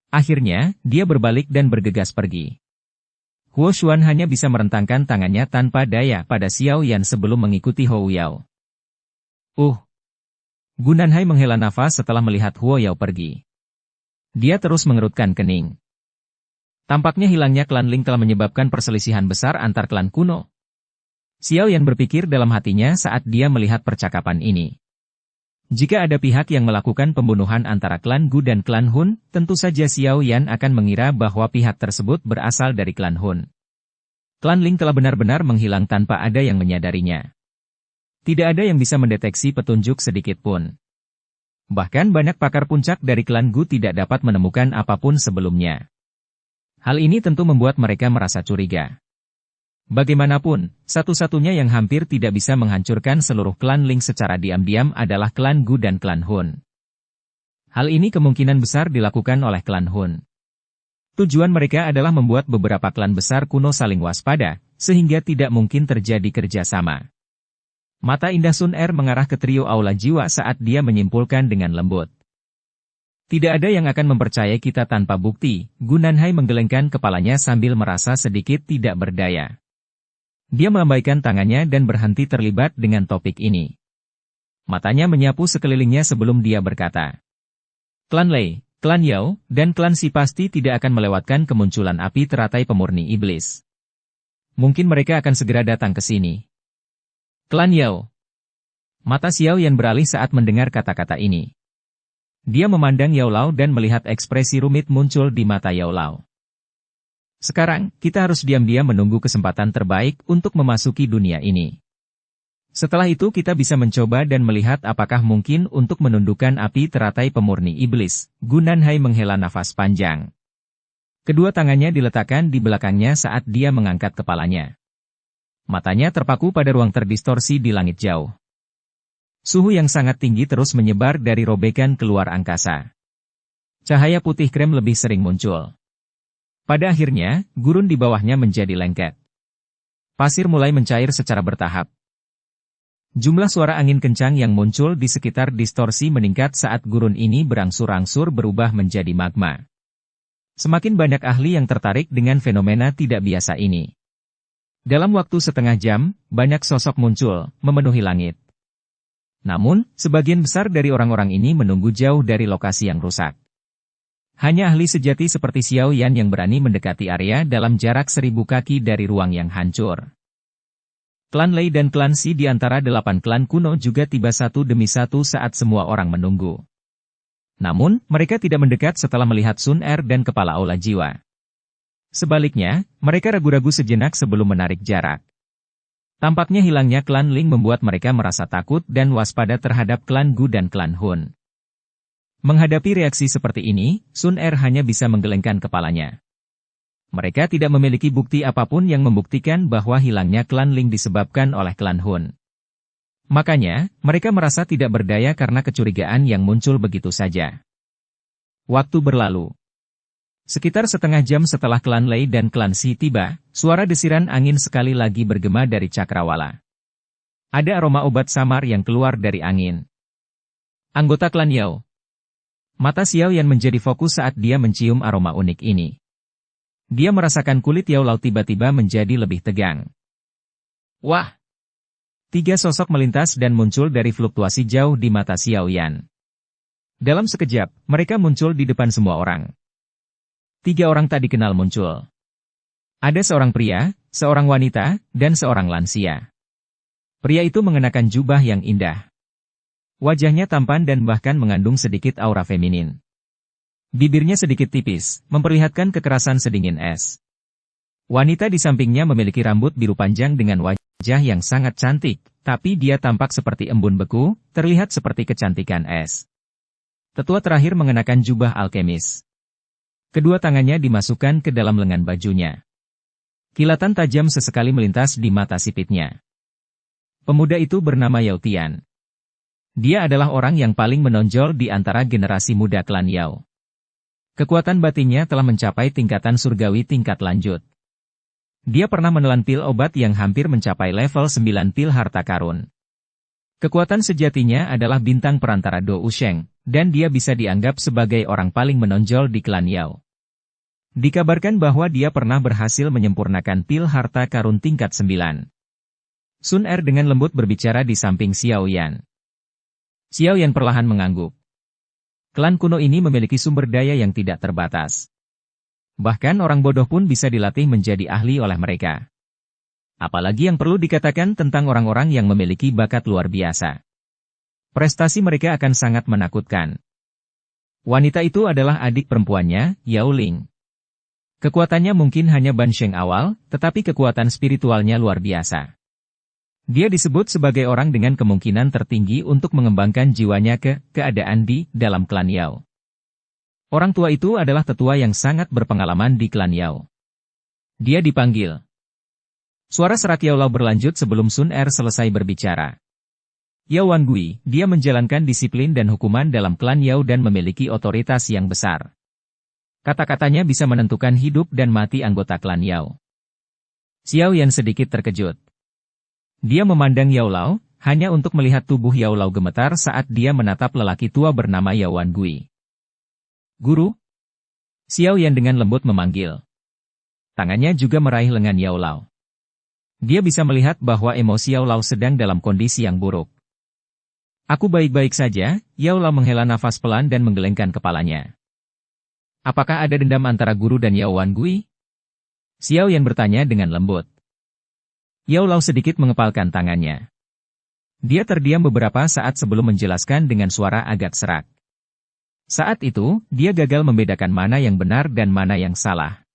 Akhirnya, dia berbalik dan bergegas pergi. Huo Xuan hanya bisa merentangkan tangannya tanpa daya pada Xiao Yan sebelum mengikuti Huo Yao. Gu Nanhai menghela nafas setelah melihat Huo Yao pergi. Dia terus mengerutkan kening. Tampaknya hilangnya klan Ling telah menyebabkan perselisihan besar antar klan kuno. Xiao Yan berpikir dalam hatinya saat dia melihat percakapan ini. Jika ada pihak yang melakukan pembunuhan antara klan Gu dan klan Hun, tentu saja Xiao Yan akan mengira bahwa pihak tersebut berasal dari klan Hun. Klan Ling telah benar-benar menghilang tanpa ada yang menyadarinya. Tidak ada yang bisa mendeteksi petunjuk sedikit pun. Bahkan banyak pakar puncak dari klan Gu tidak dapat menemukan apapun sebelumnya. Hal ini tentu membuat mereka merasa curiga. Bagaimanapun, satu-satunya yang hampir tidak bisa menghancurkan seluruh klan Ling secara diam-diam adalah klan Gu dan klan Hun. Hal ini kemungkinan besar dilakukan oleh klan Hun. Tujuan mereka adalah membuat beberapa klan besar kuno saling waspada, sehingga tidak mungkin terjadi kerjasama. Mata indah Sun Er mengarah ke trio aula jiwa saat dia menyimpulkan dengan lembut. Tidak ada yang akan mempercayai kita tanpa bukti, Gu Nanhai menggelengkan kepalanya sambil merasa sedikit tidak berdaya. Dia melambaikan tangannya dan berhenti terlibat dengan topik ini. Matanya menyapu sekelilingnya sebelum dia berkata, Klan Lei, klan Yao, dan klan Si pasti tidak akan melewatkan kemunculan api teratai pemurni iblis. Mungkin mereka akan segera datang ke sini. Klan Yao. Mata Xiao Yan beralih saat mendengar kata-kata ini. Dia memandang Yao Lao dan melihat ekspresi rumit muncul di mata Yao Lao. Sekarang, kita harus diam-diam menunggu kesempatan terbaik untuk memasuki dunia ini. Setelah itu kita bisa mencoba dan melihat apakah mungkin untuk menundukkan api teratai pemurni iblis. Gu Nanhai menghela nafas panjang. Kedua tangannya diletakkan di belakangnya saat dia mengangkat kepalanya. Matanya terpaku pada ruang terdistorsi di langit jauh. Suhu yang sangat tinggi terus menyebar dari robekan keluar angkasa. Cahaya putih krem lebih sering muncul. Pada akhirnya, gurun di bawahnya menjadi lengket. Pasir mulai mencair secara bertahap. Jumlah suara angin kencang yang muncul di sekitar distorsi meningkat saat gurun ini berangsur-angsur berubah menjadi magma. Semakin banyak ahli yang tertarik dengan fenomena tidak biasa ini. Dalam waktu setengah jam, banyak sosok muncul, memenuhi langit. Namun, sebagian besar dari orang-orang ini menunggu jauh dari lokasi yang rusak. Hanya ahli sejati seperti Xiao Yan yang berani mendekati area dalam jarak 1000 kaki dari ruang yang hancur. Klan Lei dan klan Si di antara 8 klan kuno juga tiba satu demi satu saat semua orang menunggu. Namun, mereka tidak mendekat setelah melihat Sun Er dan kepala aula jiwa. Sebaliknya, mereka ragu-ragu sejenak sebelum menarik jarak. Tampaknya hilangnya klan Ling membuat mereka merasa takut dan waspada terhadap klan Gu dan klan Hun. Menghadapi reaksi seperti ini, Sun Er hanya bisa menggelengkan kepalanya. Mereka tidak memiliki bukti apapun yang membuktikan bahwa hilangnya klan Ling disebabkan oleh klan Hun. Makanya, mereka merasa tidak berdaya karena kecurigaan yang muncul begitu saja. Waktu berlalu. Sekitar setengah jam setelah klan Lei dan klan Si tiba, suara desiran angin sekali lagi bergema dari cakrawala. Ada aroma obat samar yang keluar dari angin. Anggota klan Yao. Mata Xiao Yan menjadi fokus saat dia mencium aroma unik ini. Dia merasakan kulit Yao Lao tiba-tiba menjadi lebih tegang. Wah! 3 sosok melintas dan muncul dari fluktuasi jauh di mata Xiao Yan. Dalam sekejap, mereka muncul di depan semua orang. 3 orang tak dikenal muncul. Ada seorang pria, seorang wanita, dan seorang lansia. Pria itu mengenakan jubah yang indah. Wajahnya tampan dan bahkan mengandung sedikit aura feminin. Bibirnya sedikit tipis, memperlihatkan kekerasan sedingin es. Wanita di sampingnya memiliki rambut biru panjang dengan wajah yang sangat cantik, tapi dia tampak seperti embun beku, terlihat seperti kecantikan es. Tetua terakhir mengenakan jubah alkemis. Kedua tangannya dimasukkan ke dalam lengan bajunya. Kilatan tajam sesekali melintas di mata sipitnya. Pemuda itu bernama Yao Tian. Dia adalah orang yang paling menonjol di antara generasi muda klan Yao. Kekuatan batinnya telah mencapai tingkatan surgawi tingkat lanjut. Dia pernah menelan pil obat yang hampir mencapai level 9 pil harta karun. Kekuatan sejatinya adalah bintang perantara Do Usheng, dan dia bisa dianggap sebagai orang paling menonjol di klan Yao. Dikabarkan bahwa dia pernah berhasil menyempurnakan pil harta karun tingkat 9. Sun Er dengan lembut berbicara di samping Xiao Yan. Xiao Yan perlahan mengangguk. Klan kuno ini memiliki sumber daya yang tidak terbatas. Bahkan orang bodoh pun bisa dilatih menjadi ahli oleh mereka. Apalagi yang perlu dikatakan tentang orang-orang yang memiliki bakat luar biasa. Prestasi mereka akan sangat menakutkan. Wanita itu adalah adik perempuannya, Yao Ling. Kekuatannya mungkin hanya Ban Sheng awal, tetapi kekuatan spiritualnya luar biasa. Dia disebut sebagai orang dengan kemungkinan tertinggi untuk mengembangkan jiwanya ke keadaan di dalam klan Yao. Orang tua itu adalah tetua yang sangat berpengalaman di klan Yao. Dia dipanggil. Suara serak Yao Lao berlanjut sebelum Sun Er selesai berbicara. Yao Wangui, dia menjalankan disiplin dan hukuman dalam klan Yao dan memiliki otoritas yang besar. Kata-katanya bisa menentukan hidup dan mati anggota klan Yao. Xiao Yan sedikit terkejut. Dia memandang Yao Lao, hanya untuk melihat tubuh Yao Lao gemetar saat dia menatap lelaki tua bernama Yao Wangui. Guru? Xiao Yan dengan lembut memanggil. Tangannya juga meraih lengan Yao Lao. Dia bisa melihat bahwa emosi Yao Lao sedang dalam kondisi yang buruk. Aku baik-baik saja, Yao Lao menghela nafas pelan dan menggelengkan kepalanya. Apakah ada dendam antara guru dan Yao Wangui? Xiao Yan bertanya dengan lembut. Yao Lao sedikit mengepalkan tangannya. Dia terdiam beberapa saat sebelum menjelaskan dengan suara agak serak. Saat itu, dia gagal membedakan mana yang benar dan mana yang salah.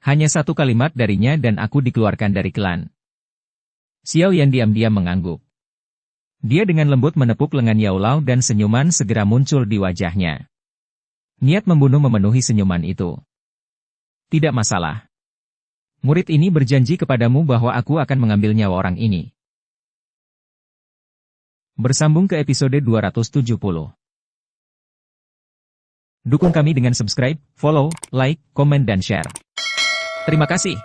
Hanya satu kalimat darinya dan aku dikeluarkan dari klan. Xiao Yan diam-diam mengangguk. Dia dengan lembut menepuk lengan Yao Lao dan senyuman segera muncul di wajahnya. Niat membunuh memenuhi senyuman itu. Tidak masalah. Murid ini berjanji kepadamu bahwa aku akan mengambil nyawa orang ini. Bersambung ke episode 270. Dukung kami dengan subscribe, follow, like, komen dan share. Terima kasih.